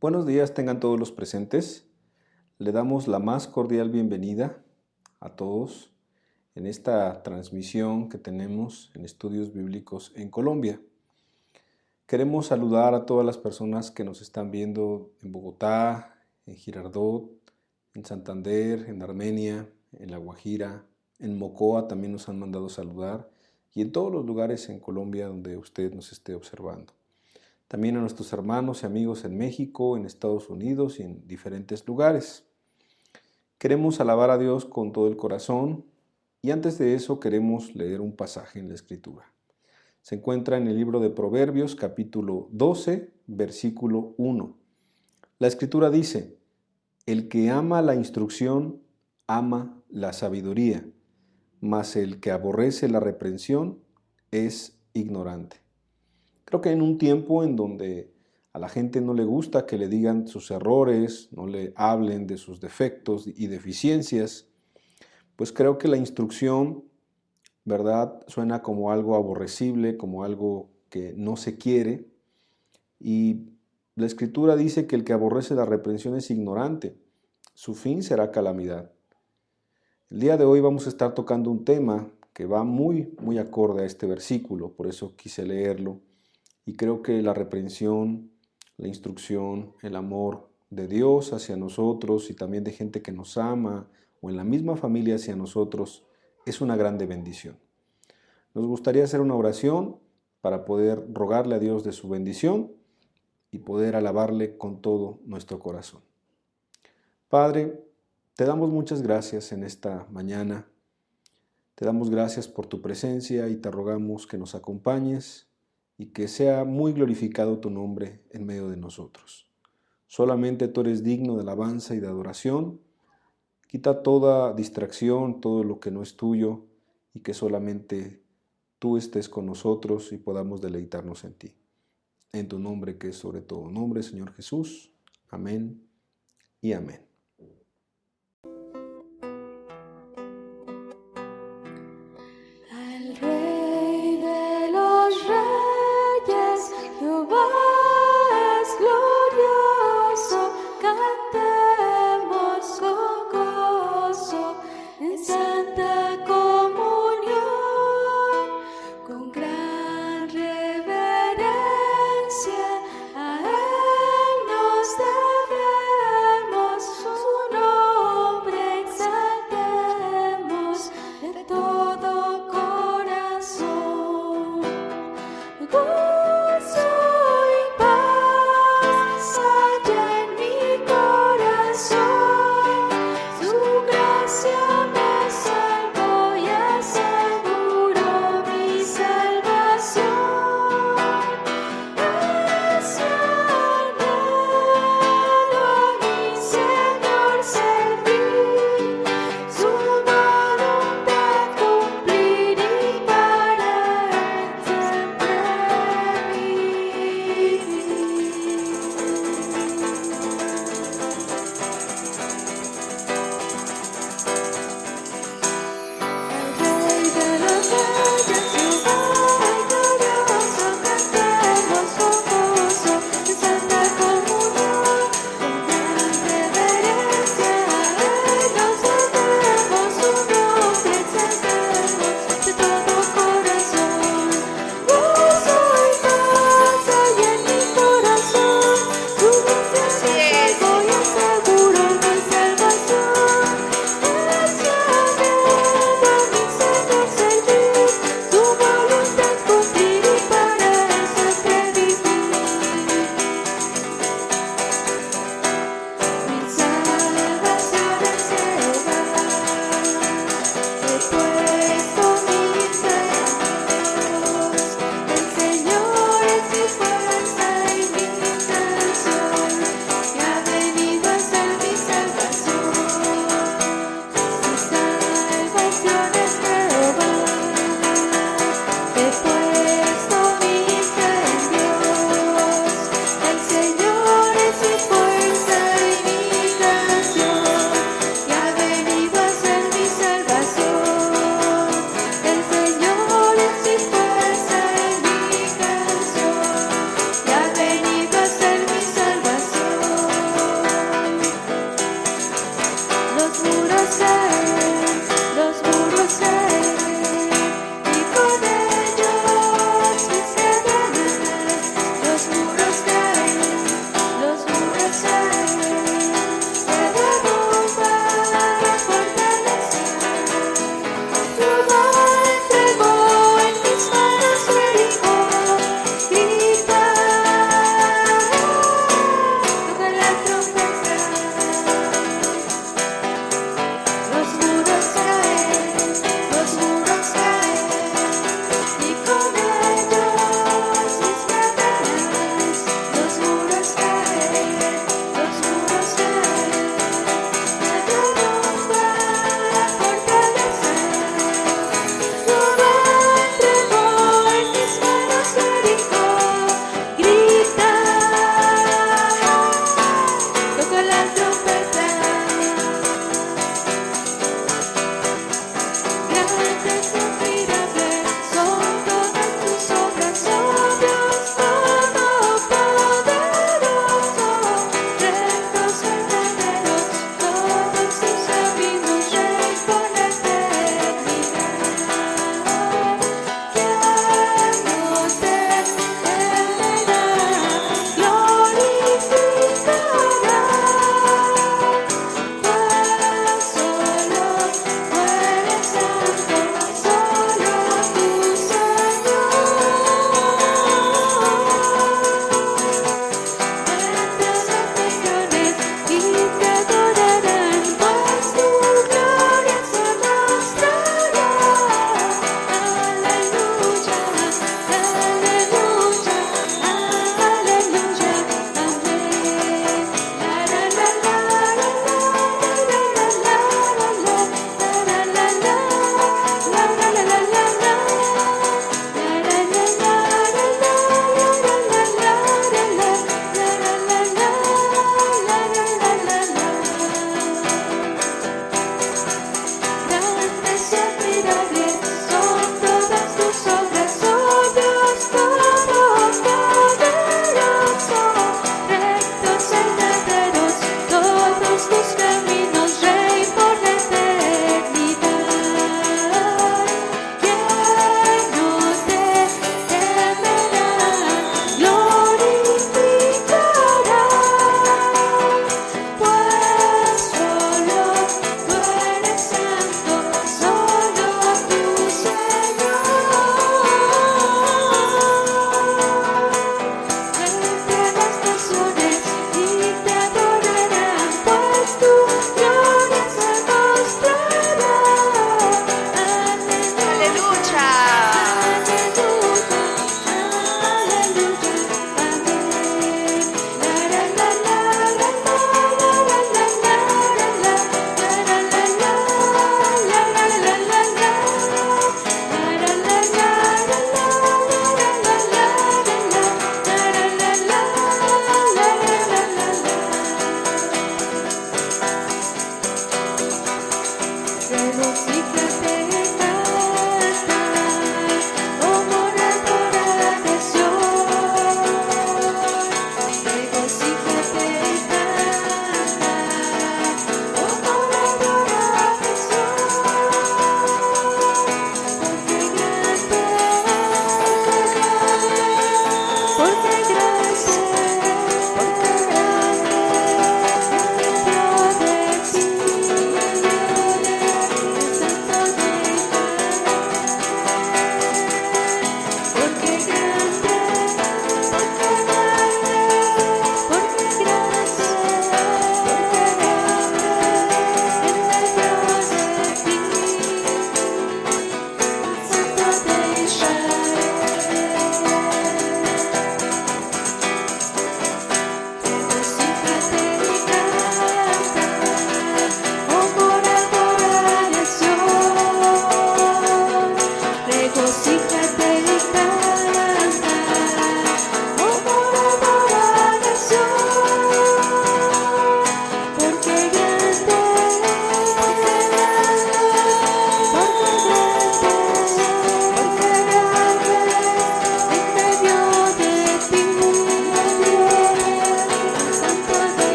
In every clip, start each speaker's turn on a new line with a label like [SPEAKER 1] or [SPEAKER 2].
[SPEAKER 1] Buenos días tengan todos los presentes. Le damos la más cordial bienvenida a todos en esta transmisión que tenemos en Estudios Bíblicos en Colombia. Queremos saludar a todas las personas que nos están viendo en Bogotá, en Girardot, en Santander, en Armenia, en La Guajira, en Mocoa también nos han mandado saludar y en todos los lugares en Colombia donde usted nos esté observando. También a nuestros hermanos y amigos en México, en Estados Unidos y en diferentes lugares. Queremos alabar a Dios con todo el corazón y antes de eso queremos leer un pasaje en la Escritura. Se encuentra en el libro de Proverbios, capítulo 12, versículo 1. La Escritura dice: el que ama la instrucción, ama la sabiduría, mas el que aborrece la reprensión es ignorante. Creo que en un tiempo en donde a la gente no le gusta que le digan sus errores, no le hablen de sus defectos y deficiencias, pues creo que la instrucción, ¿verdad?, suena como algo aborrecible, como algo que no se quiere. Y la Escritura dice que el que aborrece la reprensión es ignorante. Su fin será calamidad. El día de hoy vamos a estar tocando un tema que va muy acorde a este versículo, por eso quise leerlo. Y creo que la reprensión, la instrucción, el amor de Dios hacia nosotros y también de gente que nos ama o en la misma familia hacia nosotros es una grande bendición. Nos gustaría hacer una oración para poder rogarle a Dios de su bendición y poder alabarle con todo nuestro corazón. Padre, te damos muchas gracias en esta mañana. Te damos gracias por tu presencia y te rogamos que nos acompañes y que sea muy glorificado tu nombre en medio de nosotros. Solamente tú eres digno de alabanza y de adoración. Quita toda distracción, todo lo que no es tuyo, y que solamente tú estés con nosotros y podamos deleitarnos en ti. En tu nombre, que es sobre todo nombre, Señor Jesús. Amén y amén.
[SPEAKER 2] Al Rey de los Reyes, Jehová es glorioso, cantemos con gozo en santa comunión, con gran reverencia a Él nos debemos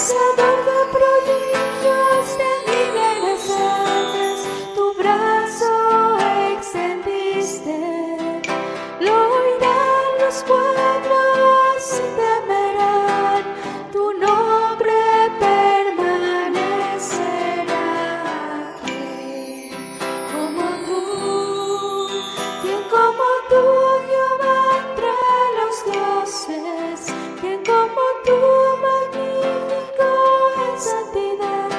[SPEAKER 2] hacedor de prodigios, de milagros haces, tu brazo extendiste. Lo oirán los pueblos y temerán, tu nombre permanecerá. ¿Quién como tú, Jehová, entre los dioses? ¿Quién como tú, magnífico en santidad,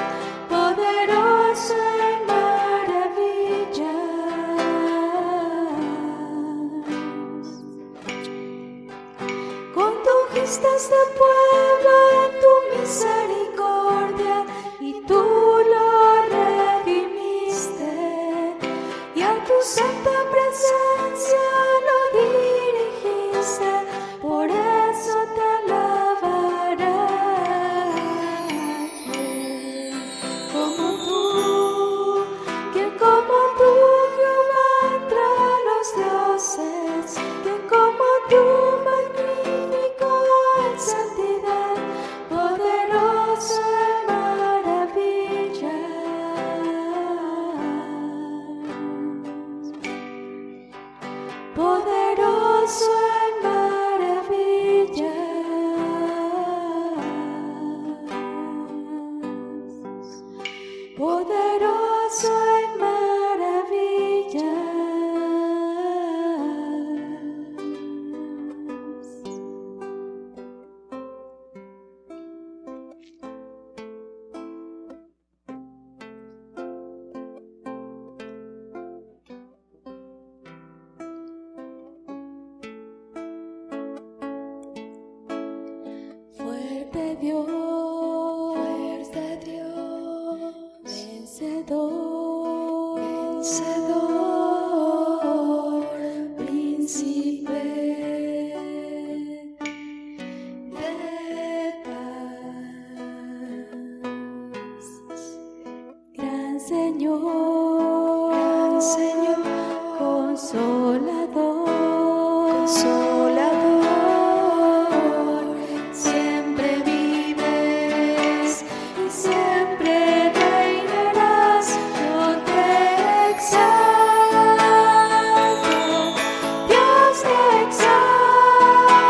[SPEAKER 2] poderoso en maravillas? Condujiste este pueblo en tu misericordia y tú lo redimiste, y a tu santa presencia lo dirigiste, por eso te alabará. ¿Quién como tú, Jehová, entre los dioses? ¿Quién como tú, magnífico en santidad, poderoso en maravillas? Poderoso en maravillas. Poderoso en maravillas. Fuerte Dios, vencedor, príncipe de paz, gran Señor, consolador, siempre vives y siempre reinarás. Yo te exalto, Dios te exalto,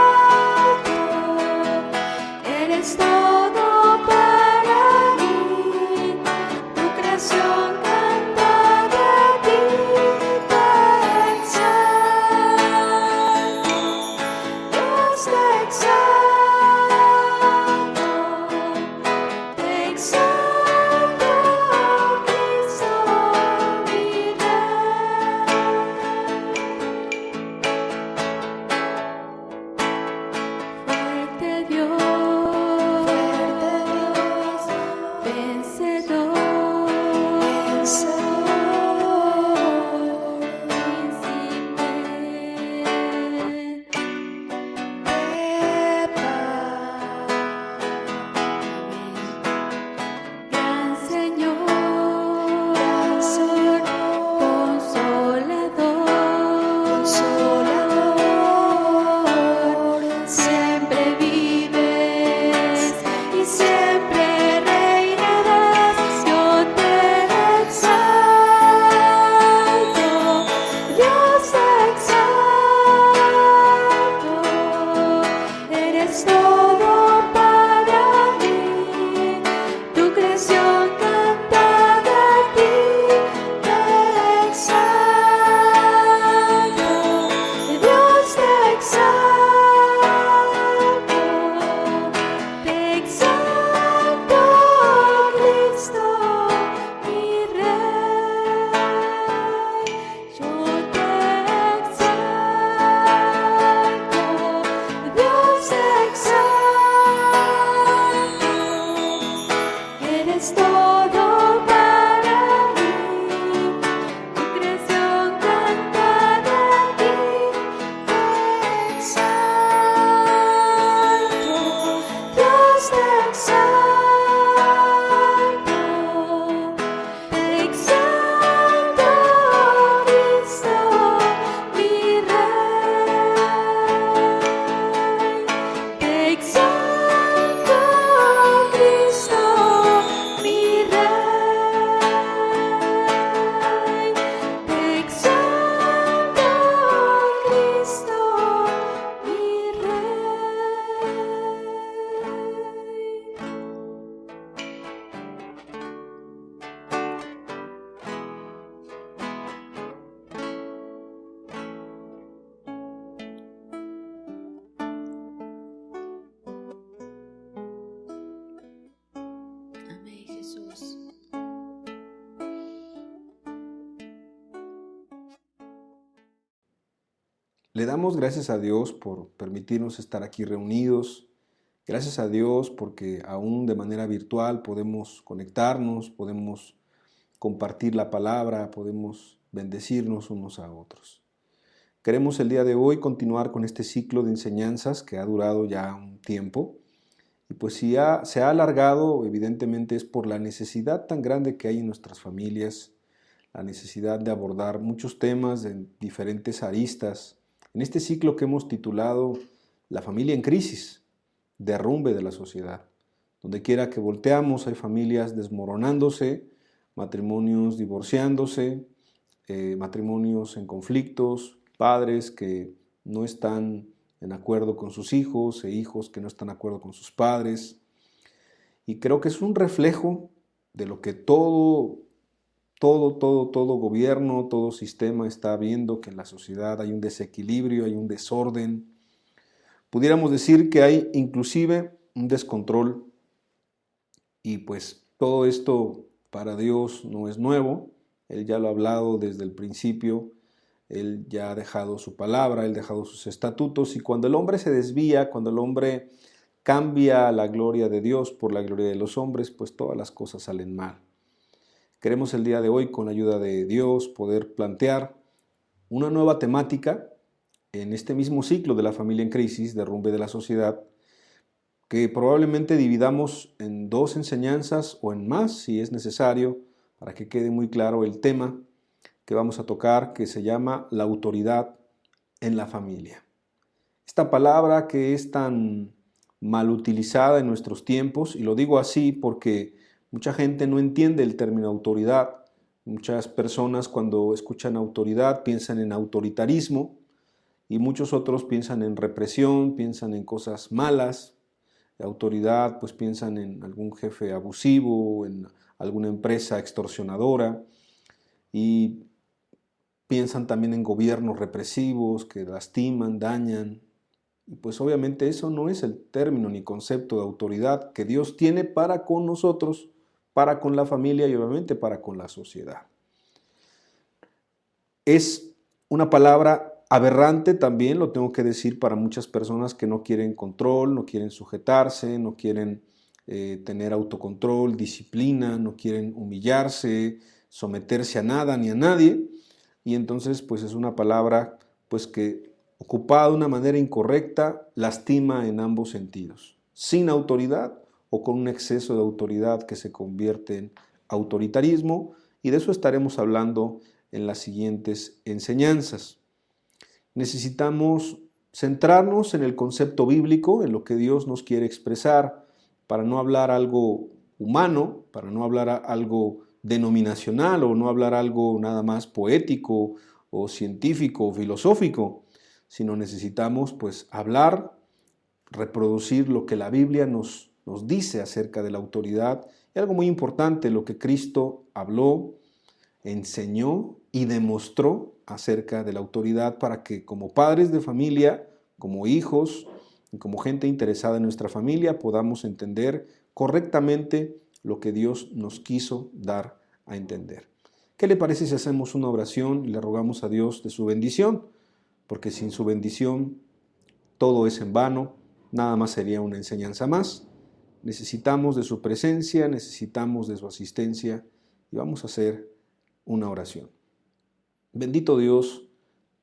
[SPEAKER 2] eres todo para mí, tu creación canta de ti. Te exalto, Dios te exalto, Cristo mi Rey. Fuerte Dios,
[SPEAKER 1] Le damos gracias a Dios por permitirnos estar aquí reunidos. Gracias a Dios porque aún de manera virtual podemos conectarnos, podemos compartir la palabra, podemos bendecirnos unos a otros. Queremos el día de hoy continuar con este ciclo de enseñanzas que ha durado ya un tiempo. Y pues si se ha alargado, evidentemente es por la necesidad tan grande que hay en nuestras familias, la necesidad de abordar muchos temas en diferentes aristas. En este ciclo que hemos titulado La familia en crisis, derrumbe de la sociedad. Donde quiera que volteamos hay familias desmoronándose, matrimonios divorciándose, matrimonios en conflictos, padres que no están en acuerdo con sus hijos e hijos que no están de acuerdo con sus padres. Y creo que es un reflejo de lo que todo gobierno, todo sistema está viendo, que en la sociedad hay un desequilibrio, hay un desorden. Pudiéramos decir que hay inclusive un descontrol. Y pues todo esto para Dios no es nuevo. Él ya lo ha hablado desde el principio. Él ya ha dejado su palabra, Él ha dejado sus estatutos, y cuando el hombre se desvía, cuando el hombre cambia la gloria de Dios por la gloria de los hombres, pues todas las cosas salen mal. Queremos el día de hoy, con la ayuda de Dios, poder plantear una nueva temática en este mismo ciclo de la familia en crisis, derrumbe de la sociedad, que probablemente dividamos en 2 enseñanzas o en más, si es necesario, para que quede muy claro el tema que vamos a tocar, que se llama la autoridad en la familia. Esta palabra que es tan mal utilizada en nuestros tiempos, y lo digo así porque mucha gente no entiende el término autoridad. Muchas personas cuando escuchan autoridad piensan en autoritarismo, y muchos otros piensan en represión, piensan en cosas malas. De autoridad pues piensan en algún jefe abusivo, en alguna empresa extorsionadora, y piensan también en gobiernos represivos que lastiman, dañan. Y pues obviamente eso no es el término ni concepto de autoridad que Dios tiene para con nosotros, para con la familia y obviamente para con la sociedad. Es una palabra aberrante también, lo tengo que decir, para muchas personas que no quieren control, no quieren sujetarse, no quieren tener autocontrol, disciplina, no quieren humillarse, someterse a nada ni a nadie. Y entonces pues es una palabra pues que ocupada de una manera incorrecta lastima en ambos sentidos, sin autoridad o con un exceso de autoridad que se convierte en autoritarismo, y de eso estaremos hablando en las siguientes enseñanzas. Necesitamos centrarnos en el concepto bíblico, en lo que Dios nos quiere expresar, para no hablar algo humano, para no hablar algo denominacional o no hablar algo nada más poético o científico o filosófico, sino necesitamos pues hablar, reproducir lo que la Biblia nos dice acerca de la autoridad, y algo muy importante, lo que Cristo habló, enseñó y demostró acerca de la autoridad, para que como padres de familia, como hijos y como gente interesada en nuestra familia podamos entender correctamente lo que Dios nos quiso dar a entender. ¿Qué le parece si hacemos una oración y le rogamos a Dios de su bendición? Porque sin su bendición todo es en vano, nada más sería una enseñanza más. Necesitamos de su presencia, necesitamos de su asistencia, y vamos a hacer una oración. Bendito Dios,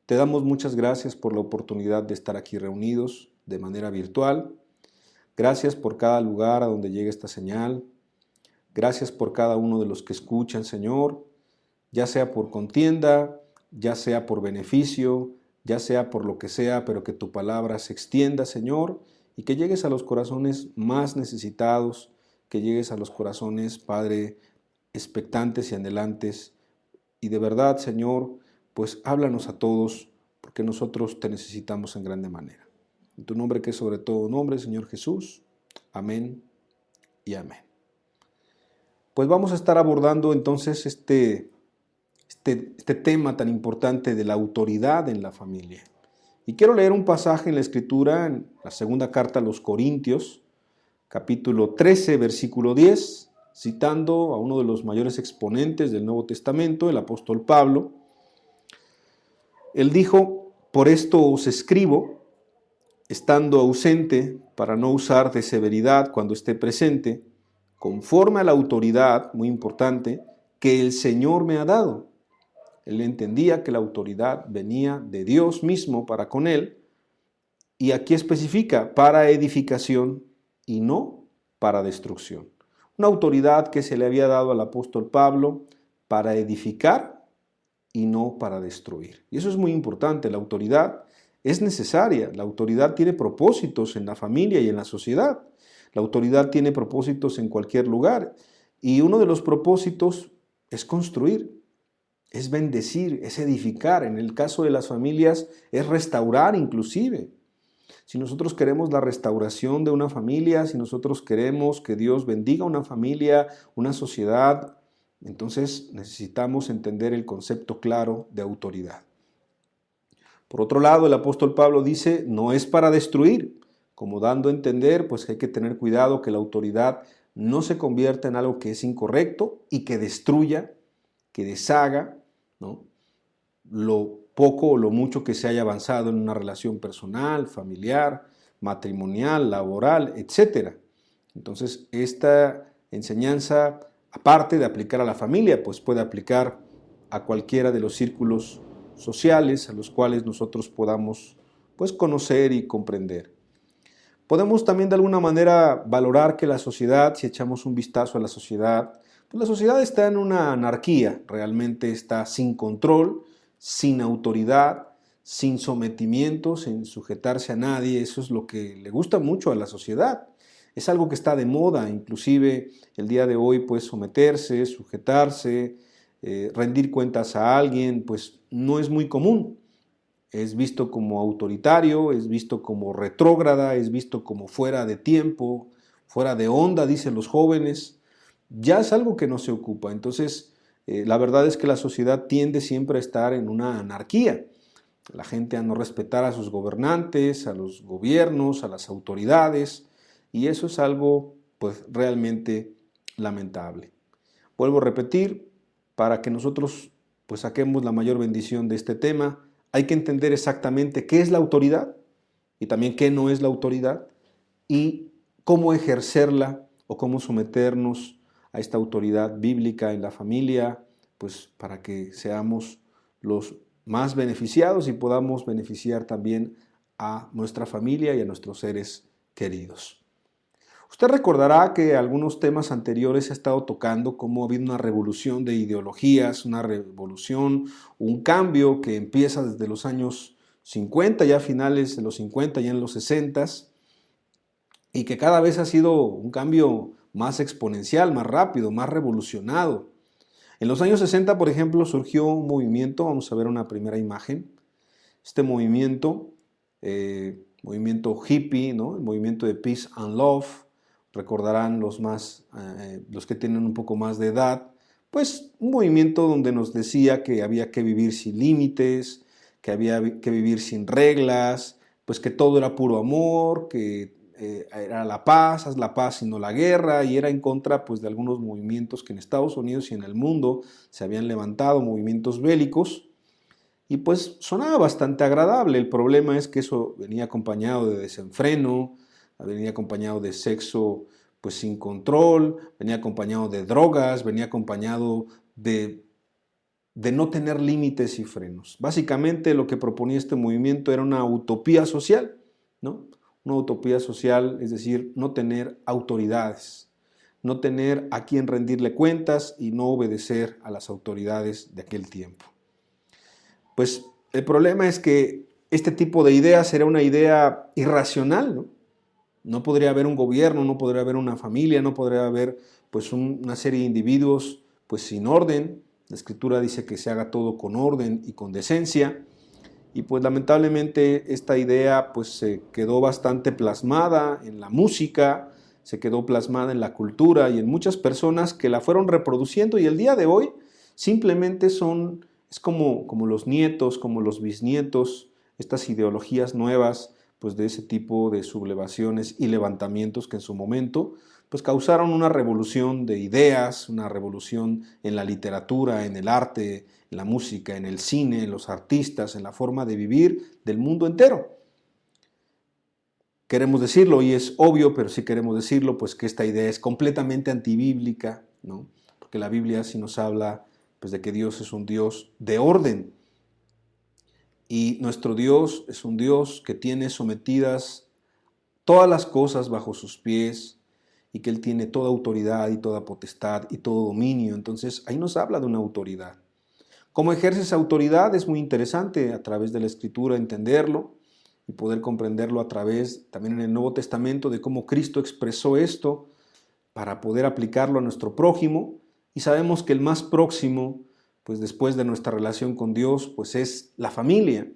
[SPEAKER 1] te damos muchas gracias por la oportunidad de estar aquí reunidos de manera virtual. Gracias por cada lugar a donde llegue esta señal. Gracias por cada uno de los que escuchan, Señor, ya sea por contienda, ya sea por beneficio, ya sea por lo que sea, pero que tu palabra se extienda, Señor, y que llegues a los corazones más necesitados, que llegues a los corazones, Padre, expectantes y anhelantes. Y de verdad, Señor, pues háblanos a todos, porque nosotros te necesitamos en grande manera. En tu nombre, que es sobre todo nombre, Señor Jesús. Amén y amén. Pues vamos a estar abordando entonces este tema tan importante de la autoridad en la familia. Y quiero leer un pasaje en la Escritura, en la segunda carta a los Corintios, capítulo 13, versículo 10, citando a uno de los mayores exponentes del Nuevo Testamento, el apóstol Pablo. Él dijo: Por esto os escribo, estando ausente, para no usar de severidad cuando esté presente, conforme a la autoridad, muy importante, que el Señor me ha dado. Él entendía que la autoridad venía de Dios mismo para con él, y aquí especifica, para edificación y no para destrucción. Una autoridad que se le había dado al apóstol Pablo para edificar y no para destruir. Y eso es muy importante, la autoridad es necesaria, la autoridad tiene propósitos en la familia y en la sociedad, la autoridad tiene propósitos en cualquier lugar, y uno de los propósitos es construir, es bendecir, es edificar, en el caso de las familias es restaurar inclusive. Si nosotros queremos la restauración de una familia, si nosotros queremos que Dios bendiga una familia, una sociedad, entonces necesitamos entender el concepto claro de autoridad. Por otro lado, el apóstol Pablo dice, no es para destruir, como dando a entender, pues hay que tener cuidado que la autoridad no se convierta en algo que es incorrecto y que destruya, que deshaga, ¿no?, lo poco o lo mucho que se haya avanzado en una relación personal, familiar, matrimonial, laboral, etc. Entonces, esta enseñanza, aparte de aplicar a la familia, pues puede aplicar a cualquiera de los círculos sociales a los cuales nosotros podamos, pues, conocer y comprender. Podemos también de alguna manera valorar que la sociedad, si echamos un vistazo a la sociedad, pues la sociedad está en una anarquía, realmente está sin control, sin autoridad, sin sometimiento, sin sujetarse a nadie. Eso es lo que le gusta mucho a la sociedad. Es algo que está de moda, inclusive el día de hoy, pues someterse, sujetarse, rendir cuentas a alguien, pues no es muy común. Es visto como autoritario, es visto como retrógrada, es visto como fuera de tiempo, fuera de onda, dicen los jóvenes. Ya es algo que no se ocupa. Entonces, la verdad es que la sociedad tiende siempre a estar en una anarquía. La gente a no respetar a sus gobernantes, a los gobiernos, a las autoridades, y eso es algo, pues, realmente lamentable. Vuelvo a repetir, para que nosotros, pues, saquemos la mayor bendición de este tema, hay que entender exactamente qué es la autoridad y también qué no es la autoridad y cómo ejercerla o cómo someternos a esta autoridad bíblica en la familia, pues para que seamos los más beneficiados y podamos beneficiar también a nuestra familia y a nuestros seres queridos. Usted recordará que algunos temas anteriores he estado tocando cómo ha habido una revolución de ideologías, una revolución, un cambio que empieza desde los años 50, ya a finales de los 50, ya en los 60, y que cada vez ha sido un cambio más exponencial, más rápido, más revolucionado. En los años 60, por ejemplo, surgió un movimiento, vamos a ver una primera imagen, este movimiento hippie, ¿no?, el movimiento de Peace and Love. Recordarán los que tienen un poco más de edad, pues un movimiento donde nos decía que había que vivir sin límites, que había que vivir sin reglas, pues que todo era puro amor, que era la paz, haz la paz y no la guerra, y era en contra, pues, de algunos movimientos que en Estados Unidos y en el mundo se habían levantado, movimientos bélicos, y pues sonaba bastante agradable. El problema es que eso venía acompañado de desenfreno, venía acompañado de sexo, pues, sin control, venía acompañado de drogas, venía acompañado de no tener límites y frenos. Básicamente lo que proponía este movimiento era una utopía social, ¿no? Una utopía social, es decir, no tener autoridades, no tener a quien rendirle cuentas y no obedecer a las autoridades de aquel tiempo. Pues el problema es que este tipo de ideas era una idea irracional, ¿no? No podría haber un gobierno, no podría haber una familia, no podría haber, pues, una serie de individuos, pues, sin orden. La Escritura dice que se haga todo con orden y con decencia. Y pues lamentablemente esta idea, pues, se quedó bastante plasmada en la música, se quedó plasmada en la cultura y en muchas personas que la fueron reproduciendo, y el día de hoy simplemente es como los nietos, como los bisnietos, estas ideologías nuevas, pues, de ese tipo de sublevaciones y levantamientos que en su momento, pues causaron una revolución de ideas, una revolución en la literatura, en el arte, en la música, en el cine, en los artistas, en la forma de vivir del mundo entero. Queremos decirlo, y es obvio, pero sí queremos decirlo, pues que esta idea es completamente antibíblica, ¿no? Porque la Biblia sí nos habla pues, de que Dios es un Dios de orden. Y nuestro Dios es un Dios que tiene sometidas todas las cosas bajo sus pies y que Él tiene toda autoridad y toda potestad y todo dominio. Entonces ahí nos habla de una autoridad. ¿Cómo ejerce esa autoridad? Es muy interesante a través de la Escritura entenderlo y poder comprenderlo a través también en el Nuevo Testamento de cómo Cristo expresó esto para poder aplicarlo a nuestro prójimo. Y sabemos que el más próximo, pues después de nuestra relación con Dios, pues es la familia.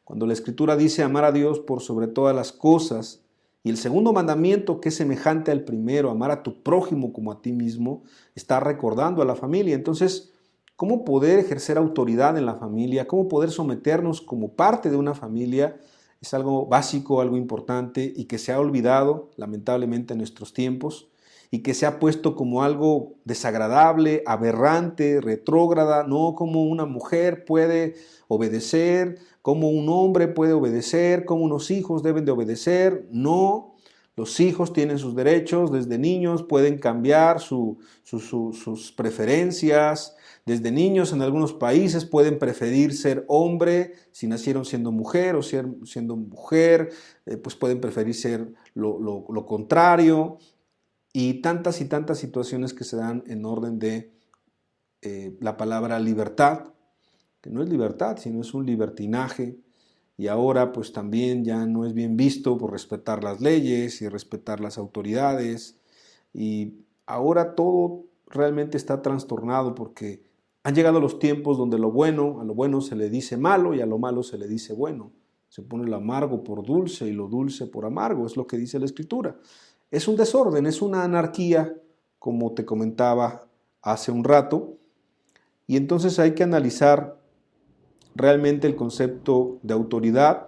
[SPEAKER 1] Cuando la Escritura dice amar a Dios por sobre todas las cosas, y el segundo mandamiento, que es semejante al primero, amar a tu prójimo como a ti mismo, está recordando a la familia. Entonces, ¿cómo poder ejercer autoridad en la familia? ¿Cómo poder someternos como parte de una familia? Es algo básico, algo importante y que se ha olvidado, lamentablemente, en nuestros tiempos y que se ha puesto como algo desagradable, aberrante, retrógrada, no como una mujer puede obedecer, como un hombre puede obedecer, como unos hijos deben de obedecer. No, los hijos tienen sus derechos, desde niños pueden cambiar sus preferencias. Desde niños en algunos países pueden preferir ser hombre si nacieron siendo mujer o siendo mujer, pues pueden preferir ser lo contrario. Y tantas situaciones que se dan en orden de la palabra libertad, que no es libertad, sino es un libertinaje. Y ahora pues también ya no es bien visto por respetar las leyes y respetar las autoridades. Y ahora todo realmente está trastornado porque han llegado los tiempos donde a lo bueno se le dice malo y a lo malo se le dice bueno. Se pone lo amargo por dulce y lo dulce por amargo, es lo que dice la Escritura. Es un desorden, es una anarquía, como te comentaba hace un rato. Y entonces hay que analizar realmente el concepto de autoridad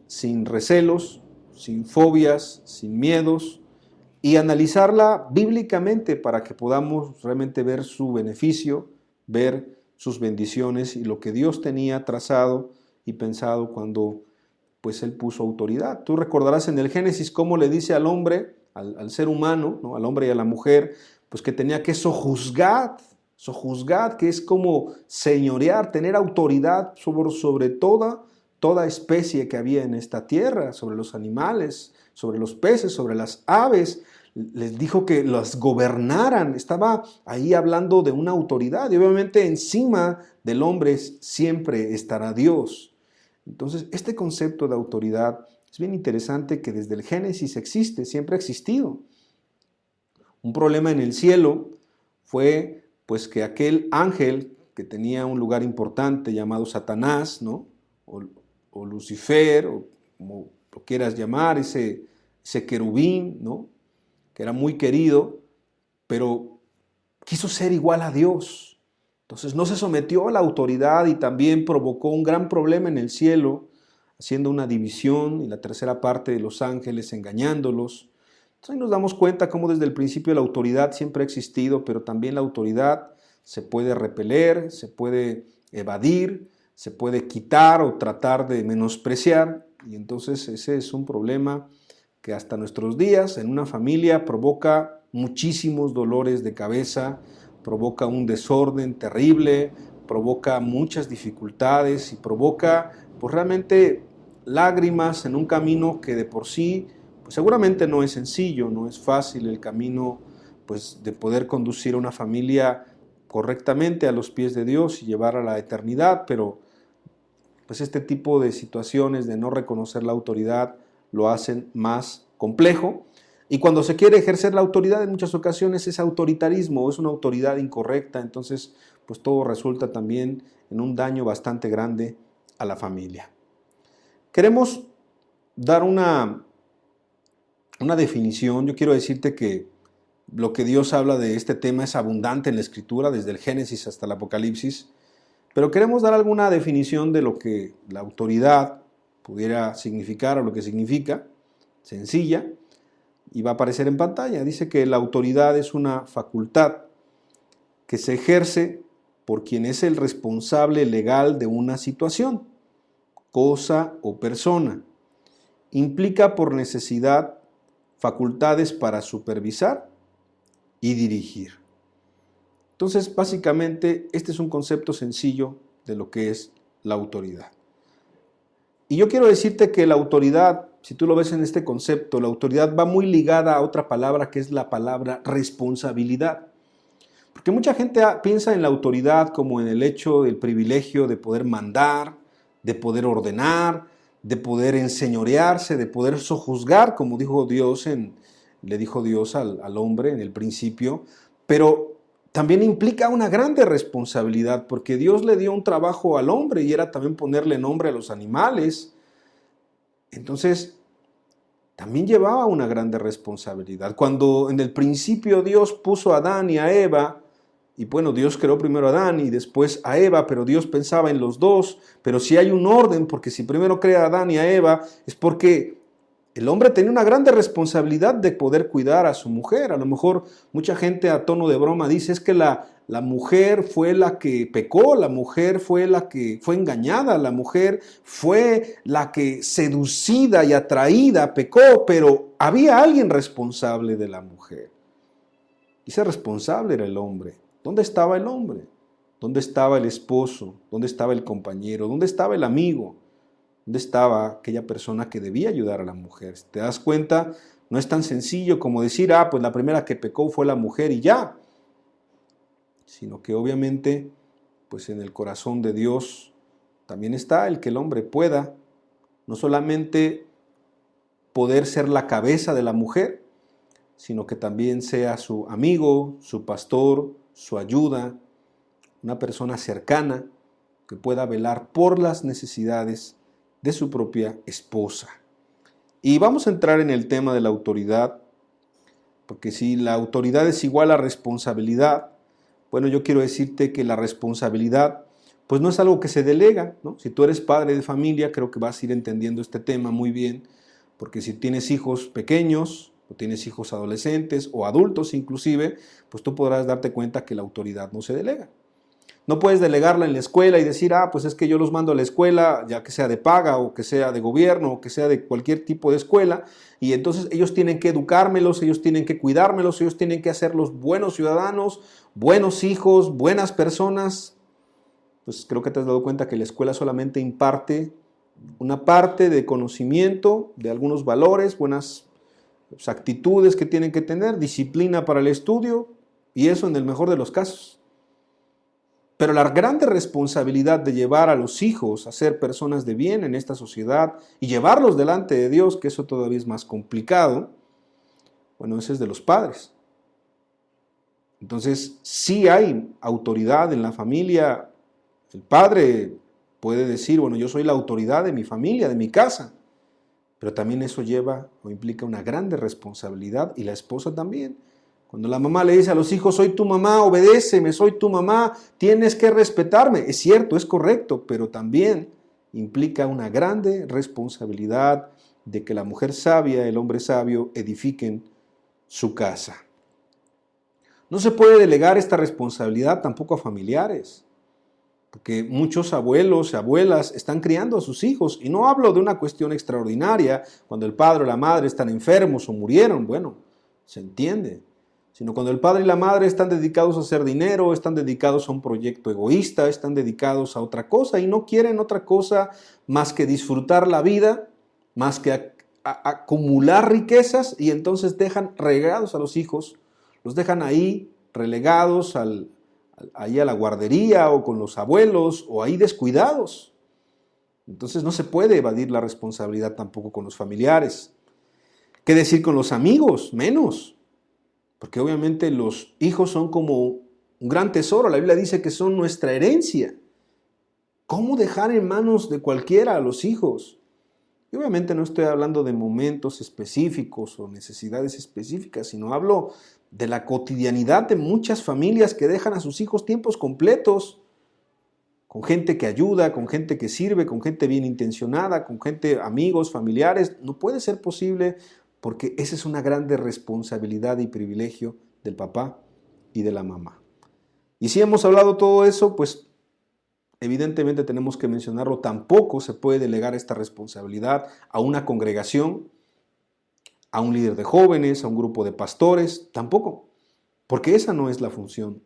[SPEAKER 1] sin recelos, sin fobias, sin miedos, y analizarla bíblicamente para que podamos realmente ver su beneficio, ver sus bendiciones y lo que Dios tenía trazado y pensado cuando pues Él puso autoridad. Tú recordarás en el Génesis cómo le dice al hombre, al ser humano, ¿no? Al hombre y a la mujer, pues que tenía que sojuzgar, que es como señorear, tener autoridad sobre toda especie que había en esta tierra, sobre los animales, sobre los peces, sobre las aves. Les dijo que las gobernaran, estaba ahí hablando de una autoridad y obviamente encima del hombre siempre estará Dios. Entonces, este concepto de autoridad es bien interesante que desde el Génesis existe, siempre ha existido. Un problema en el cielo fue pues que aquel ángel que tenía un lugar importante llamado Satanás, ¿no? o Lucifer, o como lo quieras llamar, ese querubín, ¿no? Que era muy querido, pero quiso ser igual a Dios. Entonces no se sometió a la autoridad y también provocó un gran problema en el cielo, haciendo una división y la tercera parte de los ángeles engañándolos. Entonces ahí nos damos cuenta cómo desde el principio la autoridad siempre ha existido, pero también la autoridad se puede repeler, se puede evadir, se puede quitar o tratar de menospreciar. Y entonces ese es un problema que hasta nuestros días en una familia provoca muchísimos dolores de cabeza, provoca un desorden terrible, provoca muchas dificultades y provoca pues realmente lágrimas en un camino que de por sí pues seguramente no es sencillo, no es fácil el camino pues de poder conducir a una familia correctamente a los pies de Dios y llevar a la eternidad, pero pues este tipo de situaciones de no reconocer la autoridad lo hacen más complejo. Y cuando se quiere ejercer la autoridad, en muchas ocasiones es autoritarismo, es una autoridad incorrecta, entonces pues todo resulta también en un daño bastante grande a la familia. Queremos dar una definición. Yo quiero decirte que lo que Dios habla de este tema es abundante en la Escritura, desde el Génesis hasta el Apocalipsis, pero queremos dar alguna definición de lo que la autoridad pudiera significar o lo que significa, sencilla. y va a aparecer en pantalla. Dice que la autoridad es una facultad que se ejerce por quien es el responsable legal de una situación, cosa o persona. Implica por necesidad facultades para supervisar y dirigir. Entonces, básicamente, este es un concepto sencillo de lo que es la autoridad. Y yo quiero decirte que la autoridad, si tú lo ves en este concepto, la autoridad va muy ligada a otra palabra que es la palabra responsabilidad. Porque mucha gente piensa en la autoridad como en el hecho del privilegio de poder mandar, de poder ordenar, de poder enseñorearse, de poder sojuzgar, como dijo Dios le dijo Dios al hombre en el principio, pero también implica una grande responsabilidad, porque Dios le dio un trabajo al hombre y era también ponerle nombre a los animales. Entonces, también llevaba una grande responsabilidad. Cuando en el principio Dios puso a Adán y a Eva, y bueno, Dios creó primero a Adán y después a Eva, pero Dios pensaba en los dos, pero si hay un orden, porque si primero crea a Adán y a Eva, es porque el hombre tenía una grande responsabilidad de poder cuidar a su mujer. A lo mejor mucha gente a tono de broma dice es que la mujer fue la que pecó, la mujer fue la que fue engañada, la mujer fue la que seducida y atraída pecó, pero había alguien responsable de la mujer. Y ese responsable era el hombre. ¿Dónde estaba el hombre? ¿Dónde estaba el esposo? ¿Dónde estaba el compañero? ¿Dónde estaba el amigo? ¿Dónde estaba aquella persona que debía ayudar a la mujer? Si te das cuenta, no es tan sencillo como decir, pues la primera que pecó fue la mujer y ya. Sino que obviamente, pues en el corazón de Dios también está el que el hombre pueda no solamente poder ser la cabeza de la mujer, sino que también sea su amigo, su pastor, su ayuda, una persona cercana que pueda velar por las necesidades de su propia esposa. Y vamos a entrar en el tema de la autoridad, porque si la autoridad es igual a responsabilidad, bueno, yo quiero decirte que la responsabilidad pues no es algo que se delega, ¿no? Si tú eres padre de familia, creo que vas a ir entendiendo este tema muy bien, porque si tienes hijos pequeños, o tienes hijos adolescentes o adultos inclusive, pues tú podrás darte cuenta que la autoridad no se delega. No puedes delegarla en la escuela y decir, pues es que yo los mando a la escuela, ya que sea de paga o que sea de gobierno o que sea de cualquier tipo de escuela, y entonces ellos tienen que educármelos, ellos tienen que cuidármelos, ellos tienen que hacerlos buenos ciudadanos, buenos hijos, buenas personas. Pues creo que te has dado cuenta que la escuela solamente imparte una parte de conocimiento, de algunos valores, buenas actitudes que tienen que tener, disciplina para el estudio, y eso en el mejor de los casos. Pero la grande responsabilidad de llevar a los hijos a ser personas de bien en esta sociedad y llevarlos delante de Dios, que eso todavía es más complicado, bueno, ese es de los padres. Entonces, sí hay autoridad en la familia. El padre puede decir, bueno, yo soy la autoridad de mi familia, de mi casa. Pero también eso lleva o implica una grande responsabilidad, y la esposa también. Cuando la mamá le dice a los hijos, soy tu mamá, obedéceme, soy tu mamá, tienes que respetarme. Es cierto, es correcto, pero también implica una grande responsabilidad de que la mujer sabia, el hombre sabio, edifiquen su casa. No se puede delegar esta responsabilidad tampoco a familiares, porque muchos abuelos y abuelas están criando a sus hijos, y no hablo de una cuestión extraordinaria, cuando el padre o la madre están enfermos o murieron, bueno, se entiende, sino cuando el padre y la madre están dedicados a hacer dinero, están dedicados a un proyecto egoísta, están dedicados a otra cosa y no quieren otra cosa más que disfrutar la vida, más que acumular riquezas, y entonces dejan regados a los hijos, los dejan ahí relegados ahí a la guardería o con los abuelos o ahí descuidados. Entonces no se puede evadir la responsabilidad tampoco con los familiares. ¿Qué decir con los amigos? Menos. Porque obviamente los hijos son como un gran tesoro. La Biblia dice que son nuestra herencia. ¿Cómo dejar en manos de cualquiera a los hijos? Y obviamente no estoy hablando de momentos específicos o necesidades específicas, sino hablo de la cotidianidad de muchas familias que dejan a sus hijos tiempos completos, con gente que ayuda, con gente que sirve, con gente bien intencionada, con gente, amigos, familiares. No puede ser posible porque esa es una grande responsabilidad y privilegio del papá y de la mamá. Y si hemos hablado todo eso, pues evidentemente tenemos que mencionarlo, tampoco se puede delegar esta responsabilidad a una congregación, a un líder de jóvenes, a un grupo de pastores, tampoco, porque esa no es la función.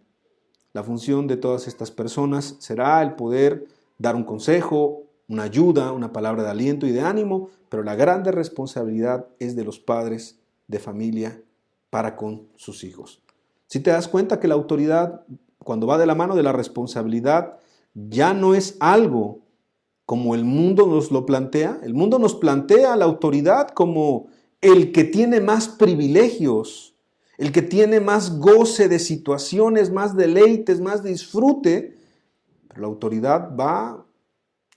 [SPEAKER 1] La función de todas estas personas será el poder dar un consejo, una ayuda, una palabra de aliento y de ánimo, pero la grande responsabilidad es de los padres de familia para con sus hijos. Si te das cuenta que la autoridad, cuando va de la mano de la responsabilidad, ya no es algo como el mundo nos lo plantea. El mundo nos plantea a la autoridad como el que tiene más privilegios, el que tiene más goce de situaciones, más deleites, más disfrute. Pero la autoridad va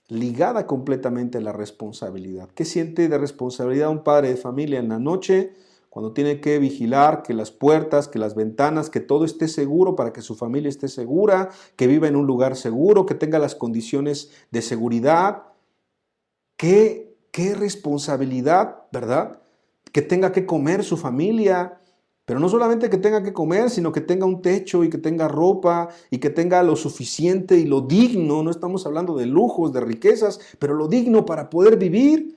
[SPEAKER 1] ligada completamente a la responsabilidad. ¿Qué siente de responsabilidad un padre de familia en la noche cuando tiene que vigilar que las puertas, que las ventanas, que todo esté seguro para que su familia esté segura, que viva en un lugar seguro, que tenga las condiciones de seguridad? ¿Qué responsabilidad, verdad? Que tenga que comer su familia, pero no solamente que tenga que comer, sino que tenga un techo y que tenga ropa y que tenga lo suficiente y lo digno. No estamos hablando de lujos, de riquezas, pero lo digno para poder vivir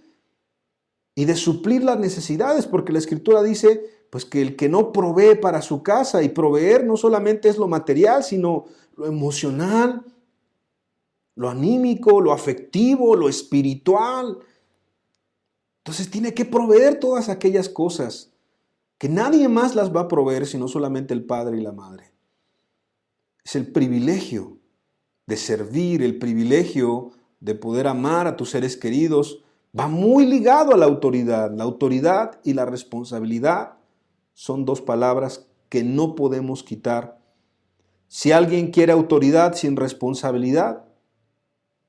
[SPEAKER 1] y de suplir las necesidades, porque la Escritura dice pues que el que no provee para su casa, y proveer no solamente es lo material, sino lo emocional, lo anímico, lo afectivo, lo espiritual. Entonces tiene que proveer todas aquellas cosas que nadie más las va a proveer sino solamente el padre y la madre. Es el privilegio de servir, el privilegio de poder amar a tus seres queridos, va muy ligado a la autoridad. La autoridad y la responsabilidad son dos palabras que no podemos quitar. Si alguien quiere autoridad sin responsabilidad,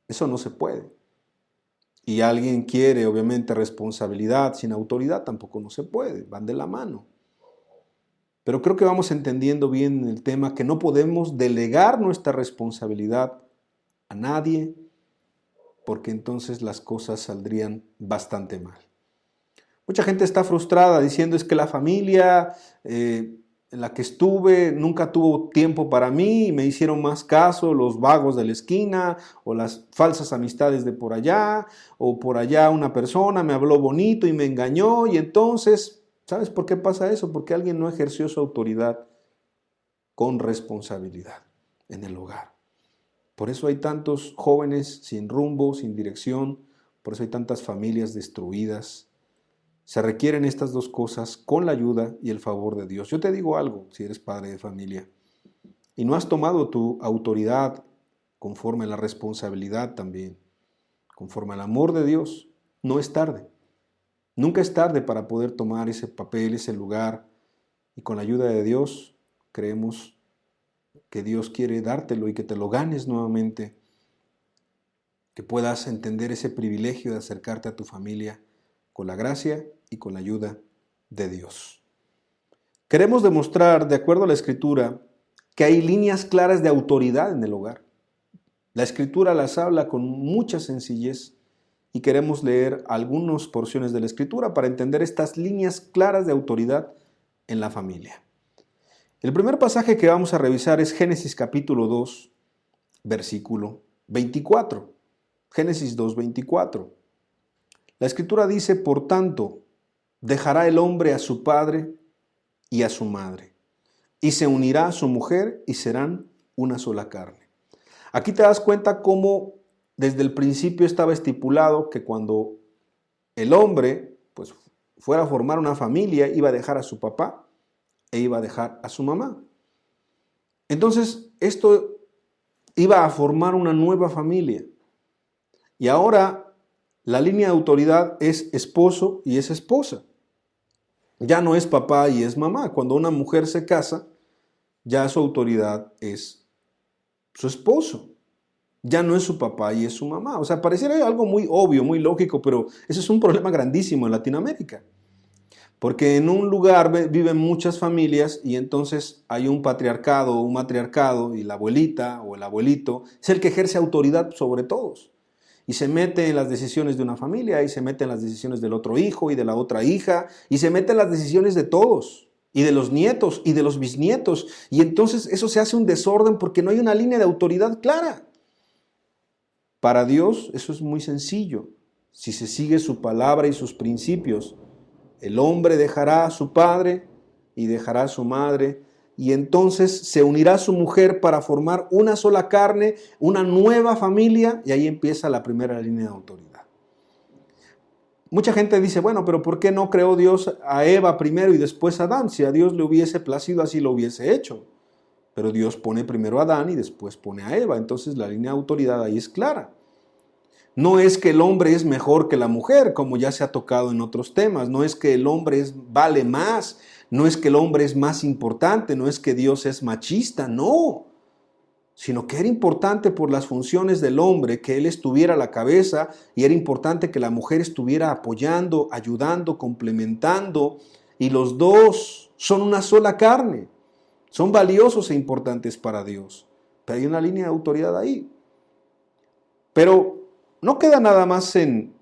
[SPEAKER 1] eso no se puede. Y alguien quiere, obviamente, responsabilidad sin autoridad, tampoco no se puede, van de la mano. Pero creo que vamos entendiendo bien el tema, que no podemos delegar nuestra responsabilidad a nadie, porque entonces las cosas saldrían bastante mal. Mucha gente está frustrada diciendo es que la familia en la que estuve nunca tuvo tiempo para mí y me hicieron más caso los vagos de la esquina o las falsas amistades de por allá, o por allá una persona me habló bonito y me engañó, y entonces, ¿sabes por qué pasa eso? Porque alguien no ejerció su autoridad con responsabilidad en el hogar. Por eso hay tantos jóvenes sin rumbo, sin dirección, por eso hay tantas familias destruidas. Se requieren estas dos cosas con la ayuda y el favor de Dios. Yo te digo algo, si eres padre de familia y no has tomado tu autoridad conforme a la responsabilidad también, conforme al amor de Dios, no es tarde. Nunca es tarde para poder tomar ese papel, ese lugar, y con la ayuda de Dios creemos que Dios quiere dártelo y que te lo ganes nuevamente, que puedas entender ese privilegio de acercarte a tu familia con la gracia y con la ayuda de Dios. Queremos demostrar, de acuerdo a la Escritura, que hay líneas claras de autoridad en el hogar. La Escritura las habla con mucha sencillez y queremos leer algunas porciones de la Escritura para entender estas líneas claras de autoridad en la familia. El primer pasaje que vamos a revisar es Génesis capítulo 2, versículo 24. Génesis 2, 24. La Escritura dice, por tanto, dejará el hombre a su padre y a su madre, y se unirá a su mujer y serán una sola carne. Aquí te das cuenta cómo desde el principio estaba estipulado que cuando el hombre pues, fuera a formar una familia, iba a dejar a su papá e iba a dejar a su mamá. Entonces, esto iba a formar una nueva familia. Y ahora la línea de autoridad es esposo y es esposa. Ya no es papá y es mamá. Cuando una mujer se casa, ya su autoridad es su esposo. Ya no es su papá y es su mamá. O sea, pareciera algo muy obvio, muy lógico, pero ese es un problema grandísimo en Latinoamérica. Porque en un lugar viven muchas familias y entonces hay un patriarcado o un matriarcado y la abuelita o el abuelito es el que ejerce autoridad sobre todos. y se mete en las decisiones de una familia, y se mete en las decisiones del otro hijo y de la otra hija, y se mete en las decisiones de todos, y de los nietos y de los bisnietos, y entonces eso se hace un desorden porque no hay una línea de autoridad clara. Para Dios eso es muy sencillo. Si se sigue su palabra y sus principios, el hombre dejará a su padre y dejará a su madre, y entonces se unirá a su mujer para formar una sola carne, una nueva familia, y ahí empieza la primera línea de autoridad. Mucha gente dice, bueno, pero ¿por qué no creó Dios a Eva primero y después a Adán? Si a Dios le hubiese placido, así lo hubiese hecho. Pero Dios pone primero a Adán y después pone a Eva, entonces la línea de autoridad ahí es clara. No es que el hombre es mejor que la mujer, como ya se ha tocado en otros temas. No es que el hombre vale más. No es que el hombre es más importante. No es que Dios es machista. No. Sino que era importante por las funciones del hombre que él estuviera a la cabeza, y era importante que la mujer estuviera apoyando, ayudando, complementando. Y los dos son una sola carne. Son valiosos e importantes para Dios. Pero hay una línea de autoridad ahí. Pero no queda nada más en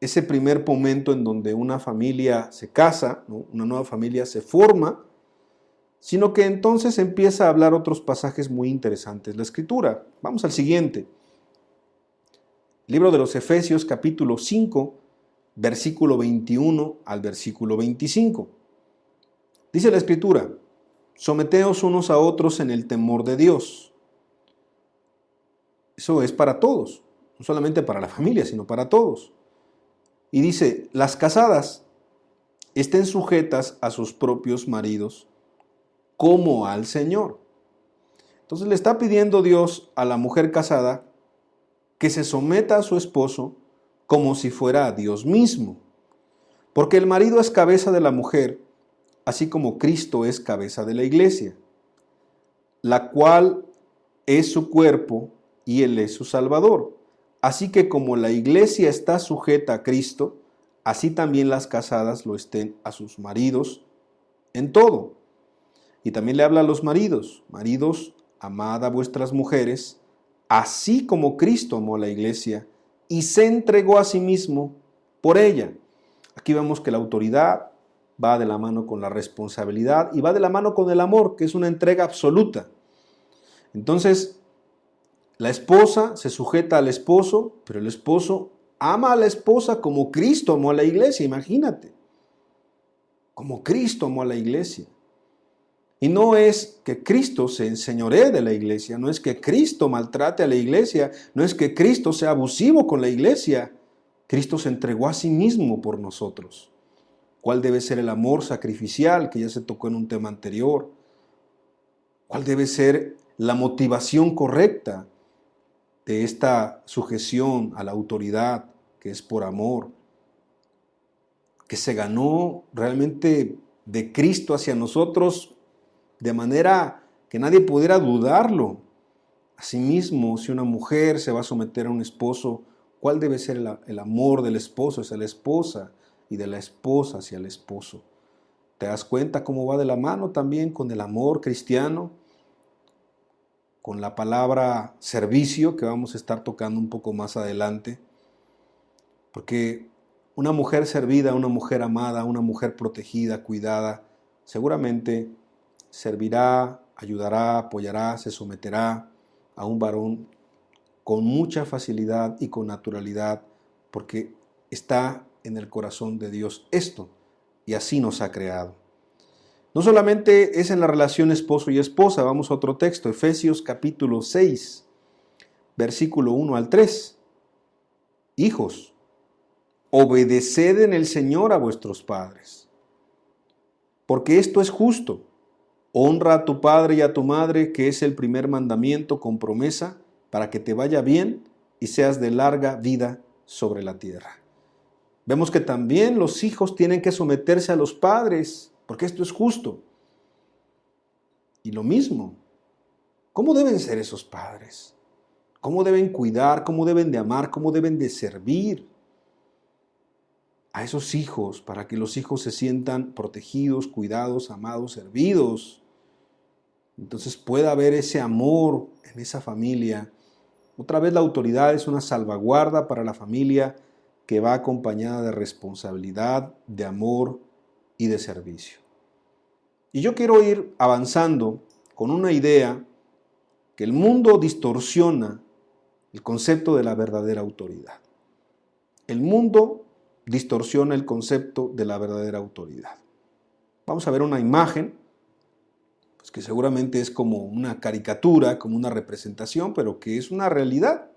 [SPEAKER 1] ese primer momento en donde una familia se casa, ¿no? Una nueva familia se forma, sino que entonces empieza a hablar otros pasajes muy interesantes la Escritura. Vamos al siguiente. Libro de los Efesios, capítulo 5, versículo 21 al versículo 25. Dice la Escritura: someteos unos a otros en el temor de Dios. Eso es para todos. No solamente para la familia, sino para todos. Y dice, las casadas estén sujetas a sus propios maridos como al Señor. Entonces le está pidiendo Dios a la mujer casada que se someta a su esposo como si fuera a Dios mismo. Porque el marido es cabeza de la mujer, así como Cristo es cabeza de la iglesia, la cual es su cuerpo y Él es su Salvador. Así que como la iglesia está sujeta a Cristo, así también las casadas lo estén a sus maridos en todo. Y también le habla a los maridos: maridos, amad a vuestras mujeres, así como Cristo amó a la iglesia y se entregó a sí mismo por ella. Aquí vemos que la autoridad va de la mano con la responsabilidad y va de la mano con el amor, que es una entrega absoluta. Entonces, la esposa se sujeta al esposo, pero el esposo ama a la esposa como Cristo amó a la iglesia, imagínate. Como Cristo amó a la iglesia. Y no es que Cristo se enseñoree de la iglesia, no es que Cristo maltrate a la iglesia, no es que Cristo sea abusivo con la iglesia. Cristo se entregó a sí mismo por nosotros. ¿Cuál debe ser el amor sacrificial, que ya se tocó en un tema anterior? ¿Cuál debe ser la motivación correcta de esta sujeción a la autoridad, que es por amor, que se ganó realmente de Cristo hacia nosotros de manera que nadie pudiera dudarlo? Asimismo, si una mujer se va a someter a un esposo, ¿cuál debe ser el amor del esposo hacia la esposa y de la esposa hacia el esposo? ¿Te das cuenta cómo va de la mano también con el amor cristiano? Con la palabra servicio, que vamos a estar tocando un poco más adelante. Porque una mujer servida, una mujer amada, una mujer protegida, cuidada, seguramente servirá, ayudará, apoyará, se someterá a un varón con mucha facilidad y con naturalidad, porque está en el corazón de Dios esto, y así nos ha creado. No solamente es en la relación esposo y esposa, vamos a otro texto, Efesios capítulo 6, versículo 1 al 3. Hijos, obedeced en el Señor a vuestros padres, porque esto es justo. Honra a tu padre y a tu madre, que es el primer mandamiento con promesa, para que te vaya bien y seas de larga vida sobre la tierra. Vemos que también los hijos tienen que someterse a los padres, porque esto es justo. Y lo mismo, ¿cómo deben ser esos padres? ¿Cómo deben cuidar? ¿Cómo deben de amar? ¿Cómo deben de servir a esos hijos, para que los hijos se sientan protegidos, cuidados, amados, servidos? Entonces pueda haber ese amor en esa familia, Otra vez la autoridad es una salvaguarda para la familia que va acompañada de responsabilidad, de amor y de servicio. Y yo quiero ir avanzando con una idea que el mundo distorsiona el concepto de la verdadera autoridad. El mundo distorsiona el concepto de la verdadera autoridad. Vamos a ver una imagen, pues que seguramente es como una caricatura, como una representación, pero que es una realidad.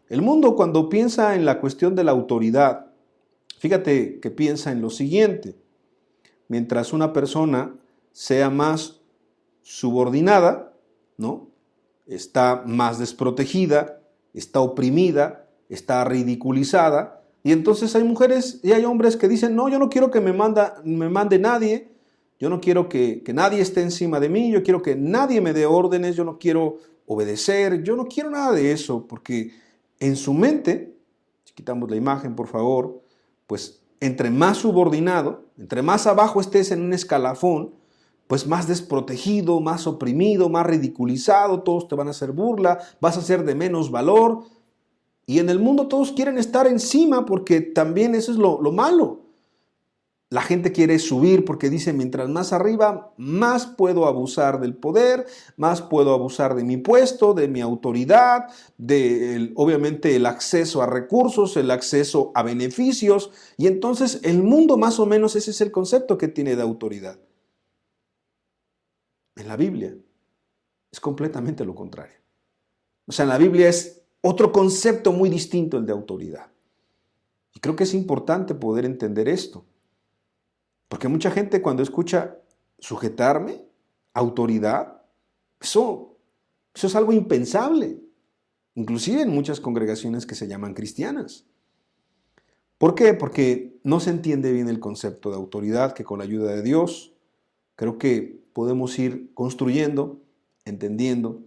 [SPEAKER 1] El mundo, cuando piensa en la cuestión de la autoridad, fíjate que piensa en lo siguiente: mientras una persona sea más subordinada, ¿no?, está más desprotegida, está oprimida, está ridiculizada, y entonces hay mujeres y hay hombres que dicen: no, yo no quiero que me mande nadie, yo no quiero que nadie esté encima de mí, yo quiero que nadie me dé órdenes, yo no quiero obedecer, yo no quiero nada de eso, porque en su mente, si quitamos la imagen por favor, pues entre más subordinado, entre más abajo estés en un escalafón, pues más desprotegido, más oprimido, más ridiculizado, todos te van a hacer burla, vas a ser de menos valor. Y en el mundo todos quieren estar encima porque también eso es lo malo. La gente quiere subir porque dice: mientras más arriba, más puedo abusar del poder, más puedo abusar de mi puesto, de mi autoridad, obviamente el acceso a recursos, el acceso a beneficios. Y entonces el mundo, más o menos, ese es el concepto que tiene de autoridad. En la Biblia es completamente lo contrario. O sea, en la Biblia es otro concepto muy distinto el de autoridad. Y creo que es importante poder entender esto. Porque mucha gente, cuando escucha sujetarme, autoridad, eso es algo impensable. Inclusive en muchas congregaciones que se llaman cristianas. ¿Por qué? Porque no se entiende bien el concepto de autoridad, que con la ayuda de Dios creo que podemos ir construyendo, entendiendo.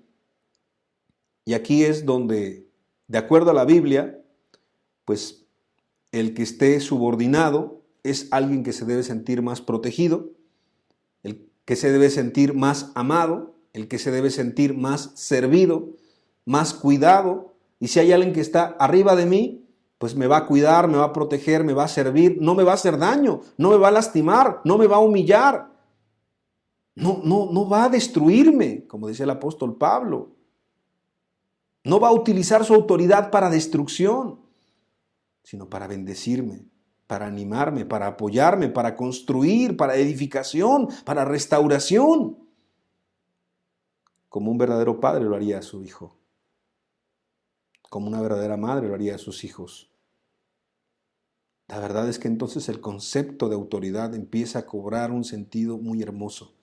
[SPEAKER 1] Y aquí es donde, de acuerdo a la Biblia, pues el que esté subordinado es alguien que se debe sentir más protegido, el que se debe sentir más amado, el que se debe sentir más servido, más cuidado. Y si hay alguien que está arriba de mí, pues me va a cuidar, me va a proteger, me va a servir, no me va a hacer daño, no me va a lastimar, no me va a humillar. No va a destruirme, como decía el apóstol Pablo. No va a utilizar su autoridad para destrucción, sino para bendecirme, para animarme, para apoyarme, para construir, para edificación, para restauración. Como un verdadero padre lo haría a su hijo. Como una verdadera madre lo haría a sus hijos. La verdad es que entonces el concepto de autoridad empieza a cobrar un sentido muy hermoso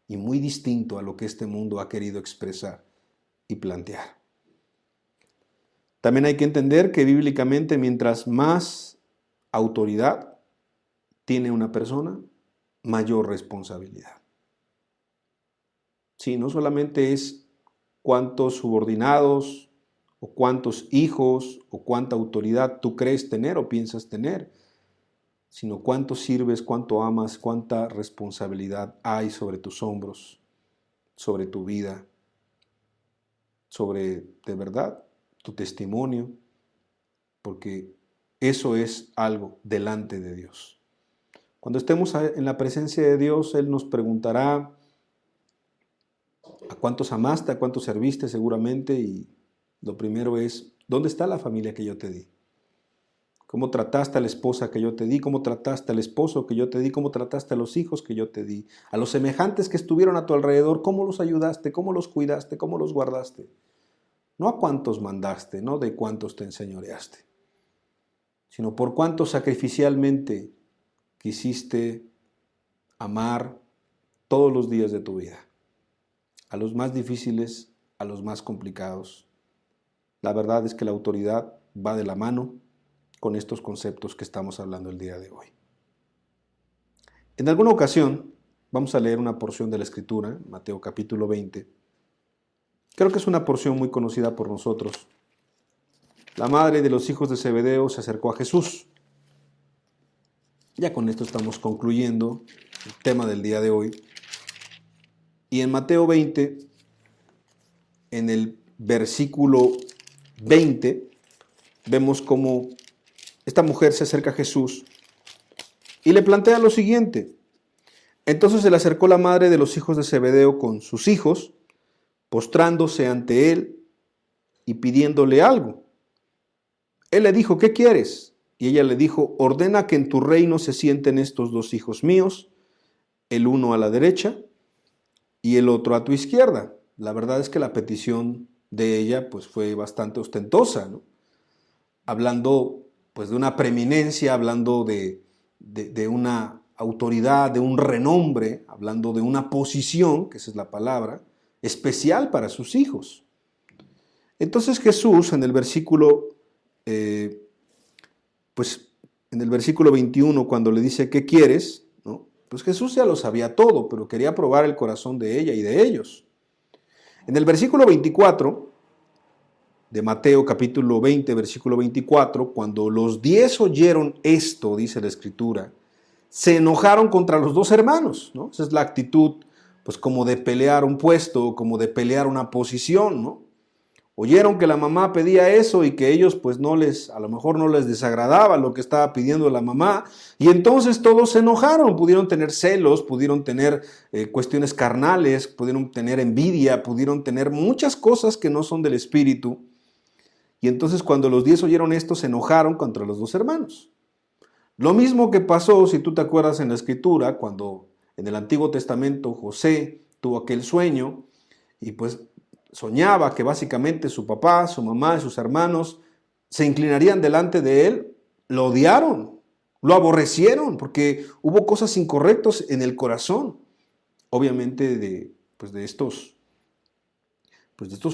[SPEAKER 1] y muy distinto a lo que este mundo ha querido expresar y plantear. También hay que entender que bíblicamente, mientras más autoridad tiene una persona, mayor responsabilidad. Sí, no solamente es cuántos subordinados o cuántos hijos o cuánta autoridad tú crees tener o piensas tener, sino cuánto sirves, cuánto amas, cuánta responsabilidad hay sobre tus hombros, sobre tu vida, sobre, de verdad, tu testimonio, porque eso es algo delante de Dios. Cuando estemos en la presencia de Dios, Él nos preguntará a cuántos amaste, a cuántos serviste seguramente, y lo primero es: ¿dónde está la familia que yo te di? ¿Cómo trataste a la esposa que yo te di? ¿Cómo trataste al esposo que yo te di? ¿Cómo trataste a los hijos que yo te di? A los semejantes que estuvieron a tu alrededor, ¿cómo los ayudaste? ¿Cómo los cuidaste? ¿Cómo los guardaste? No a cuántos mandaste, no de cuántos te enseñoreaste, sino por cuánto sacrificialmente quisiste amar todos los días de tu vida, a los más difíciles, a los más complicados. La verdad es que la autoridad va de la mano con estos conceptos que estamos hablando el día de hoy. En alguna ocasión vamos a leer una porción de la Escritura, Mateo capítulo 20. Creo que es una porción muy conocida por nosotros. La madre de los hijos de Zebedeo se acercó a Jesús. Ya con esto estamos concluyendo el tema del día de hoy. Y en Mateo 20, en el versículo 20, vemos cómo esta mujer se acerca a Jesús y le plantea lo siguiente. Entonces se le acercó la madre de los hijos de Zebedeo con sus hijos, postrándose ante él y pidiéndole algo. Él le dijo, ¿qué quieres? Y ella le dijo, ordena que en tu reino se sienten estos dos hijos míos, el uno a la derecha y el otro a tu izquierda. La verdad es que la petición de ella pues fue bastante ostentosa, ¿no? Hablando pues de una preeminencia, hablando de una autoridad, de un renombre, hablando de una posición, que esa es la palabra, especial para sus hijos. Entonces Jesús en el versículo, en el versículo 21, cuando le dice, ¿qué quieres?, ¿no? Pues Jesús ya lo sabía todo, pero quería probar el corazón de ella y de ellos. En el versículo 24 de Mateo capítulo 20, versículo 24, cuando los 10 oyeron esto, dice la Escritura, se enojaron contra los dos hermanos, ¿no? Esa es la actitud, pues como de pelear un puesto, como de pelear una posición, ¿no? Oyeron que la mamá pedía eso y que ellos pues a lo mejor no les desagradaba lo que estaba pidiendo la mamá, y entonces todos se enojaron, pudieron tener celos, pudieron tener cuestiones carnales, pudieron tener envidia, pudieron tener muchas cosas que no son del espíritu, y entonces cuando los 10 oyeron esto se enojaron contra los dos hermanos. Lo mismo que pasó, si tú te acuerdas en la Escritura, cuando en el Antiguo Testamento José tuvo aquel sueño y pues soñaba que básicamente su papá, su mamá y sus hermanos se inclinarían delante de él, lo odiaron, lo aborrecieron porque hubo cosas incorrectas en el corazón, obviamente de estos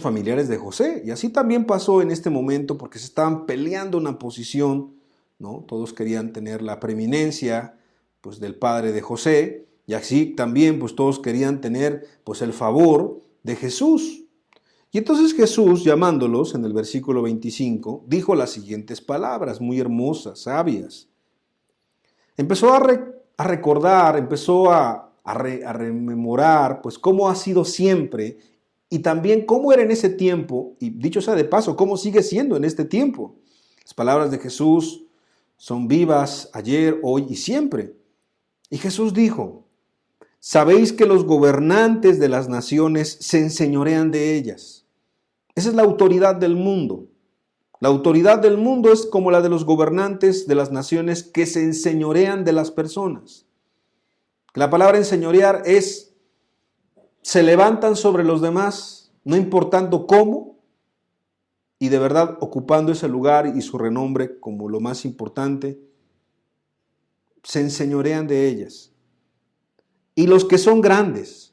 [SPEAKER 1] familiares de José. Y así también pasó en este momento porque se estaban peleando una posición, ¿no? Todos querían tener la preeminencia pues del padre de José, y así también pues todos querían tener pues el favor de Jesús. Y entonces Jesús, llamándolos en el versículo 25, dijo las siguientes palabras muy hermosas, sabias. Empezó a recordar, empezó a rememorar pues cómo ha sido siempre y también cómo era en ese tiempo, y dicho sea de paso, cómo sigue siendo en este tiempo. Las palabras de Jesús son vivas ayer, hoy y siempre. Y Jesús dijo, sabéis que los gobernantes de las naciones se enseñorean de ellas. Esa es la autoridad del mundo. La autoridad del mundo es como la de los gobernantes de las naciones que se enseñorean de las personas. La palabra enseñorear es, se levantan sobre los demás, no importando cómo, y de verdad ocupando ese lugar y su renombre como lo más importante, se enseñorean de ellas. Y los que son grandes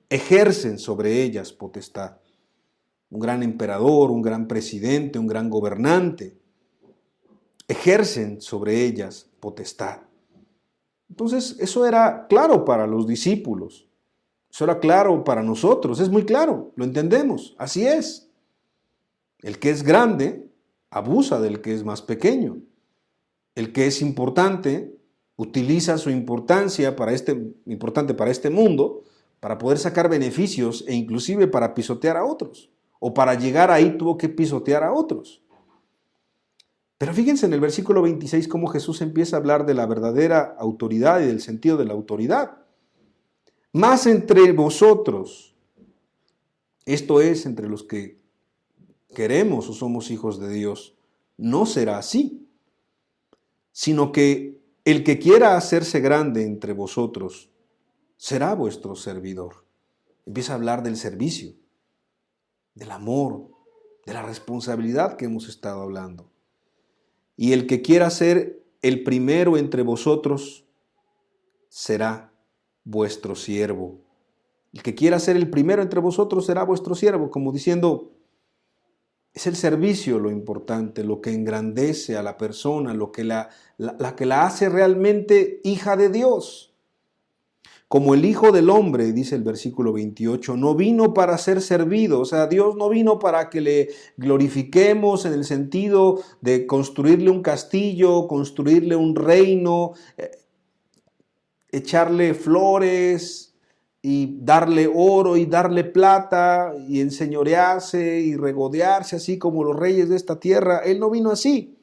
[SPEAKER 1] ejercen sobre ellas potestad. Un gran emperador, un gran presidente, un gran gobernante, ejercen sobre ellas potestad. Entonces, eso era claro para los discípulos, eso era claro para nosotros, es muy claro, lo entendemos, así es. El que es grande abusa del que es más pequeño. El que es importante utiliza su importancia importante para este mundo para poder sacar beneficios e inclusive para pisotear a otros. O para llegar ahí tuvo que pisotear a otros. Pero fíjense en el versículo 26 cómo Jesús empieza a hablar de la verdadera autoridad y del sentido de la autoridad. Más entre vosotros, esto es, entre los que queremos o somos hijos de Dios, no será así, sino que el que quiera hacerse grande entre vosotros será vuestro servidor. Empieza a hablar del servicio, del amor, de la responsabilidad que hemos estado hablando. Y el que quiera ser el primero entre vosotros será vuestro siervo. El que quiera ser el primero entre vosotros será vuestro siervo, como diciendo, es el servicio lo importante, lo que engrandece a la persona, lo que la hace realmente hija de Dios. Como el Hijo del Hombre, dice el versículo 28, no vino para ser servido. O sea, Dios no vino para que le glorifiquemos en el sentido de construirle un castillo, construirle un reino, echarle flores, y darle oro y darle plata y enseñorearse y regodearse así como los reyes de esta tierra. Él no vino así.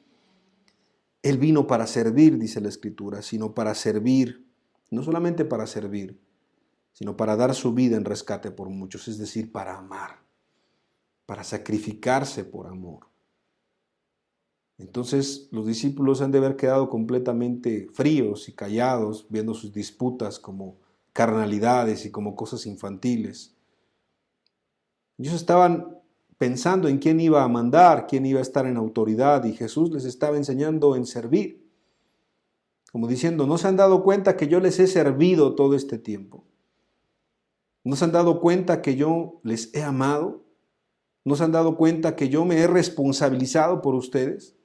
[SPEAKER 1] Él vino para servir, dice la Escritura, sino para servir, no solamente para servir, sino para dar su vida en rescate por muchos, es decir, para amar, para sacrificarse por amor. Entonces los discípulos han de haber quedado completamente fríos y callados, viendo sus disputas como carnalidades y como cosas infantiles. Ellos estaban pensando en quién iba a mandar, quién iba a estar en autoridad, y Jesús les estaba enseñando en servir. Como diciendo, ¿no se han dado cuenta que yo les he servido todo este tiempo? ¿No se han dado cuenta que yo les he amado? ¿No se han dado cuenta que yo me he responsabilizado por ustedes?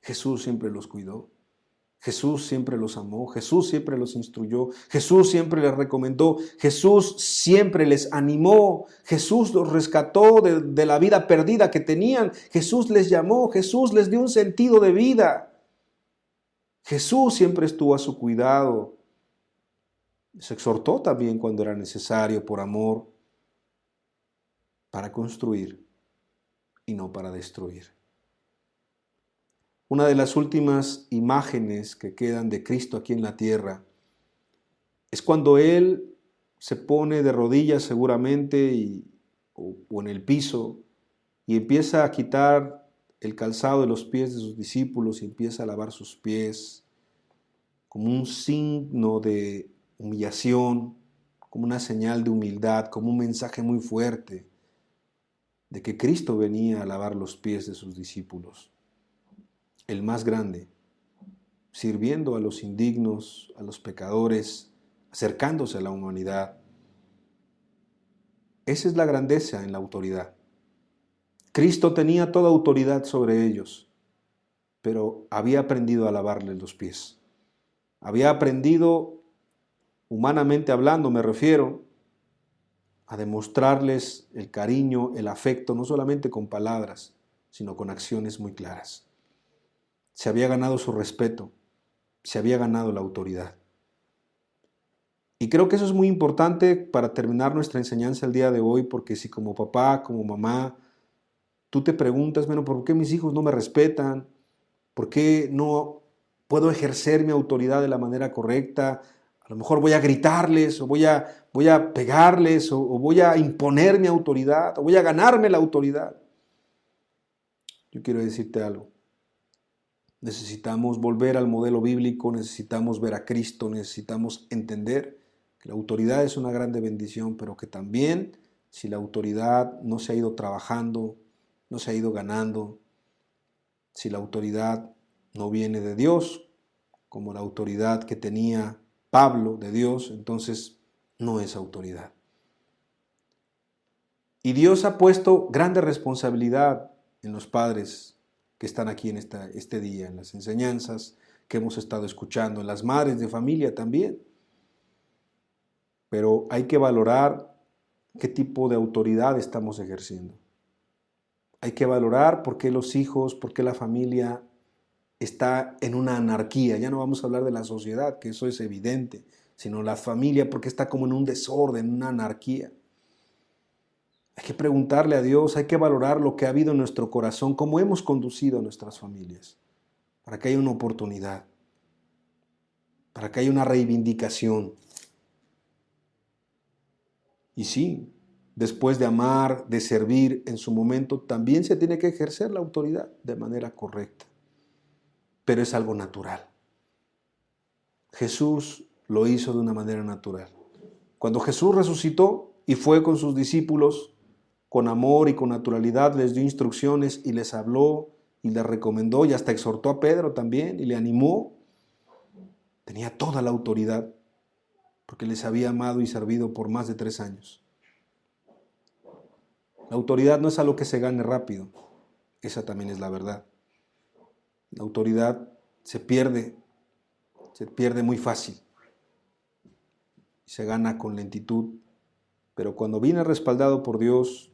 [SPEAKER 1] Jesús siempre los cuidó. Jesús siempre los amó, Jesús siempre los instruyó, Jesús siempre les recomendó, Jesús siempre les animó, Jesús los rescató de la vida perdida que tenían, Jesús les llamó, Jesús les dio un sentido de vida. Jesús siempre estuvo a su cuidado. Se exhortó también cuando era necesario por amor, para construir y no para destruir. Una de las últimas imágenes que quedan de Cristo aquí en la tierra es cuando Él se pone de rodillas seguramente o en el piso y empieza a quitar el calzado de los pies de sus discípulos y empieza a lavar sus pies como un signo de humillación, como una señal de humildad, como un mensaje muy fuerte de que Cristo venía a lavar los pies de sus discípulos. El más grande, sirviendo a los indignos, a los pecadores, acercándose a la humanidad. Esa es la grandeza en la autoridad. Cristo tenía toda autoridad sobre ellos, pero había aprendido a lavarles los pies. Había aprendido, humanamente hablando me refiero, a demostrarles el cariño, el afecto, no solamente con palabras, sino con acciones muy claras. Se había ganado su respeto, se había ganado la autoridad. Y creo que eso es muy importante para terminar nuestra enseñanza el día de hoy, porque si como papá, como mamá, tú te preguntas, bueno, ¿por qué mis hijos no me respetan? ¿Por qué no puedo ejercer mi autoridad de la manera correcta? A lo mejor voy a gritarles, o voy a pegarles, o voy a imponer mi autoridad, o voy a ganarme la autoridad. Yo quiero decirte algo. Necesitamos volver al modelo bíblico, necesitamos ver a Cristo, necesitamos entender que la autoridad es una grande bendición, pero que también si la autoridad no se ha ido trabajando, no se ha ido ganando, si la autoridad no viene de Dios, como la autoridad que tenía Pablo de Dios, entonces no es autoridad. Y Dios ha puesto grande responsabilidad en los padres que están aquí en este día, en las enseñanzas que hemos estado escuchando, en las madres de familia también. Pero hay que valorar qué tipo de autoridad estamos ejerciendo. Hay que valorar por qué los hijos, por qué la familia está en una anarquía. Ya no vamos a hablar de la sociedad, que eso es evidente, sino la familia porque está como en un desorden, en una anarquía. Hay que preguntarle a Dios, hay que valorar lo que ha habido en nuestro corazón, cómo hemos conducido a nuestras familias, para que haya una oportunidad, para que haya una reivindicación. Y sí, después de amar, de servir en su momento, también se tiene que ejercer la autoridad de manera correcta, pero es algo natural. Jesús lo hizo de una manera natural. Cuando Jesús resucitó y fue con sus discípulos, con amor y con naturalidad les dio instrucciones y les habló y les recomendó y hasta exhortó a Pedro también y le animó. Tenía toda la autoridad porque les había amado y servido por más de 3 años. La autoridad no es algo que se gane rápido, esa también es la verdad. La autoridad se pierde muy fácil, se gana con lentitud, pero cuando viene respaldado por Dios,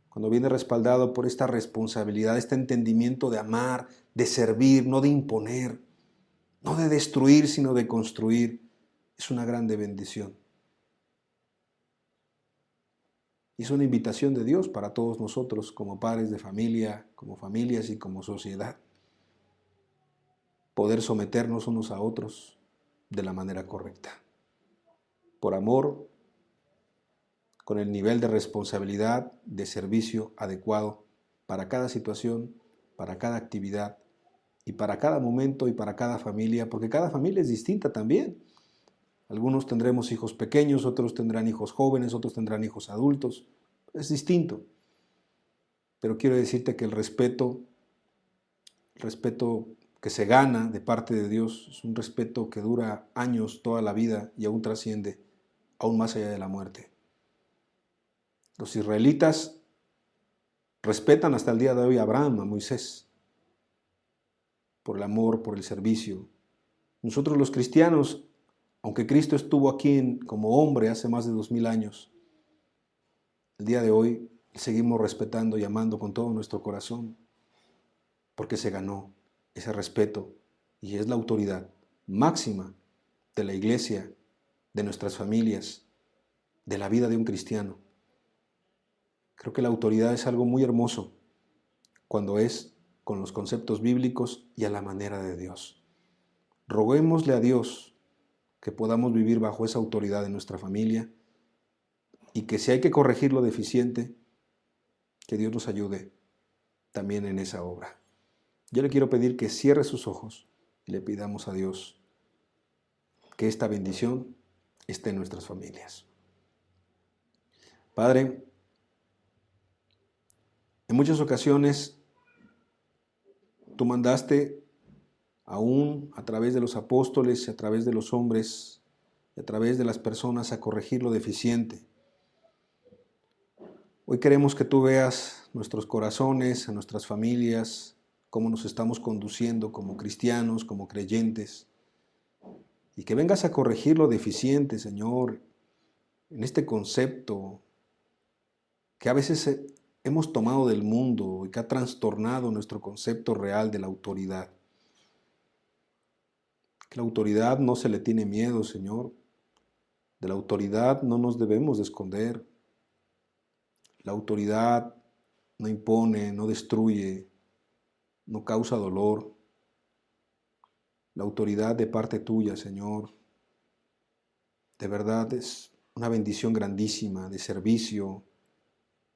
[SPEAKER 1] cuando viene respaldado por esta responsabilidad, este entendimiento de amar, de servir, no de imponer, no de destruir, sino de construir, es una grande bendición. Y es una invitación de Dios para todos nosotros como padres de familia, como familias y como sociedad. Poder someternos unos a otros de la manera correcta. Por amor, con el nivel de responsabilidad, de servicio adecuado para cada situación, para cada actividad y para cada momento y para cada familia, porque cada familia es distinta también. Algunos tendremos hijos pequeños, otros tendrán hijos jóvenes, otros tendrán hijos adultos. Es distinto. Pero quiero decirte que el respeto que se gana de parte de Dios es un respeto que dura años, toda la vida y aún trasciende, aún más allá de la muerte. Los israelitas respetan hasta el día de hoy a Abraham, a Moisés, por el amor, por el servicio. Nosotros los cristianos, aunque Cristo estuvo aquí como hombre hace más de 2000 años, el día de hoy seguimos respetando y amando con todo nuestro corazón, porque se ganó ese respeto y es la autoridad máxima de la iglesia, de nuestras familias, de la vida de un cristiano. Creo que la autoridad es algo muy hermoso cuando es con los conceptos bíblicos y a la manera de Dios. Roguémosle a Dios que podamos vivir bajo esa autoridad en nuestra familia y que si hay que corregir lo deficiente, que Dios nos ayude también en esa obra. Yo le quiero pedir que cierre sus ojos y le pidamos a Dios que esta bendición esté en nuestras familias. Padre, en muchas ocasiones tú mandaste aún a través de los apóstoles y a través de los hombres y a través de las personas a corregir lo deficiente. Hoy queremos que tú veas nuestros corazones, a nuestras familias, cómo nos estamos conduciendo como cristianos, como creyentes, y que vengas a corregir lo deficiente, Señor, en este concepto que a veces hemos tomado del mundo y que ha trastornado nuestro concepto real de la autoridad. Que la autoridad no se le tiene miedo, Señor. De la autoridad no nos debemos de esconder. La autoridad no impone, no destruye, no causa dolor. La autoridad de parte tuya, Señor, de verdad es una bendición grandísima de servicio,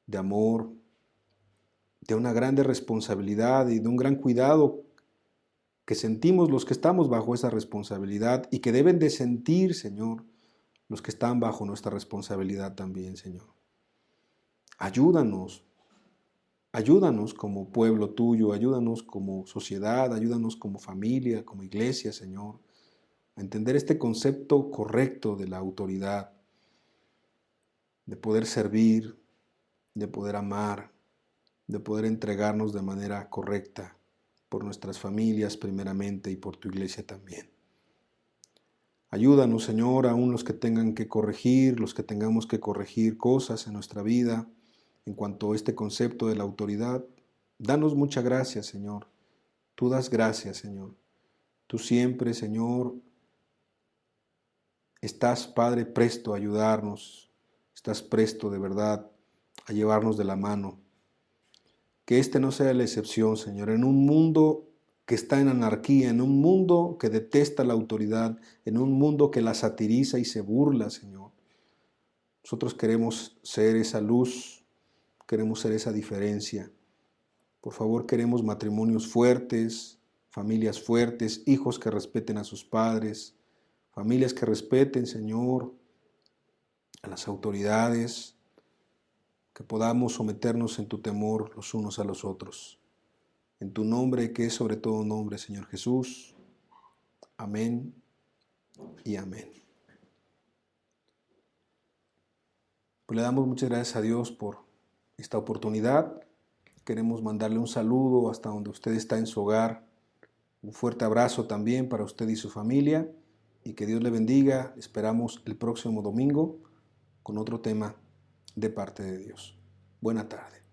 [SPEAKER 1] de amor, de una grande responsabilidad y de un gran cuidado que sentimos los que estamos bajo esa responsabilidad y que deben de sentir, Señor, los que están bajo nuestra responsabilidad también, Señor. Ayúdanos como pueblo tuyo, ayúdanos como sociedad, ayúdanos como familia, como iglesia, Señor, a entender este concepto correcto de la autoridad, de poder servir, de poder amar, de poder entregarnos de manera correcta por nuestras familias primeramente y por tu iglesia también. Ayúdanos, Señor, aún los que tengan que corregir, los que tengamos que corregir cosas en nuestra vida en cuanto a este concepto de la autoridad. Danos mucha gracia, Señor. Tú das gracias, Señor. Tú siempre, Señor, estás, Padre, presto a ayudarnos. Estás presto, de verdad, a llevarnos de la mano. Que este no sea la excepción, Señor. En un mundo que está en anarquía, en un mundo que detesta la autoridad, en un mundo que la satiriza y se burla, Señor. Nosotros queremos ser esa luz, queremos ser esa diferencia. Por favor, queremos matrimonios fuertes, familias fuertes, hijos que respeten a sus padres, familias que respeten, Señor, a las autoridades, que podamos someternos en tu temor los unos a los otros. En tu nombre, que es sobre todo nombre, Señor Jesús. Amén y amén. Pues le damos muchas gracias a Dios por esta oportunidad. Queremos mandarle un saludo hasta donde usted está en su hogar. Un fuerte abrazo también para usted y su familia. Y que Dios le bendiga. Esperamos el próximo domingo con otro tema de parte de Dios. Buena tarde.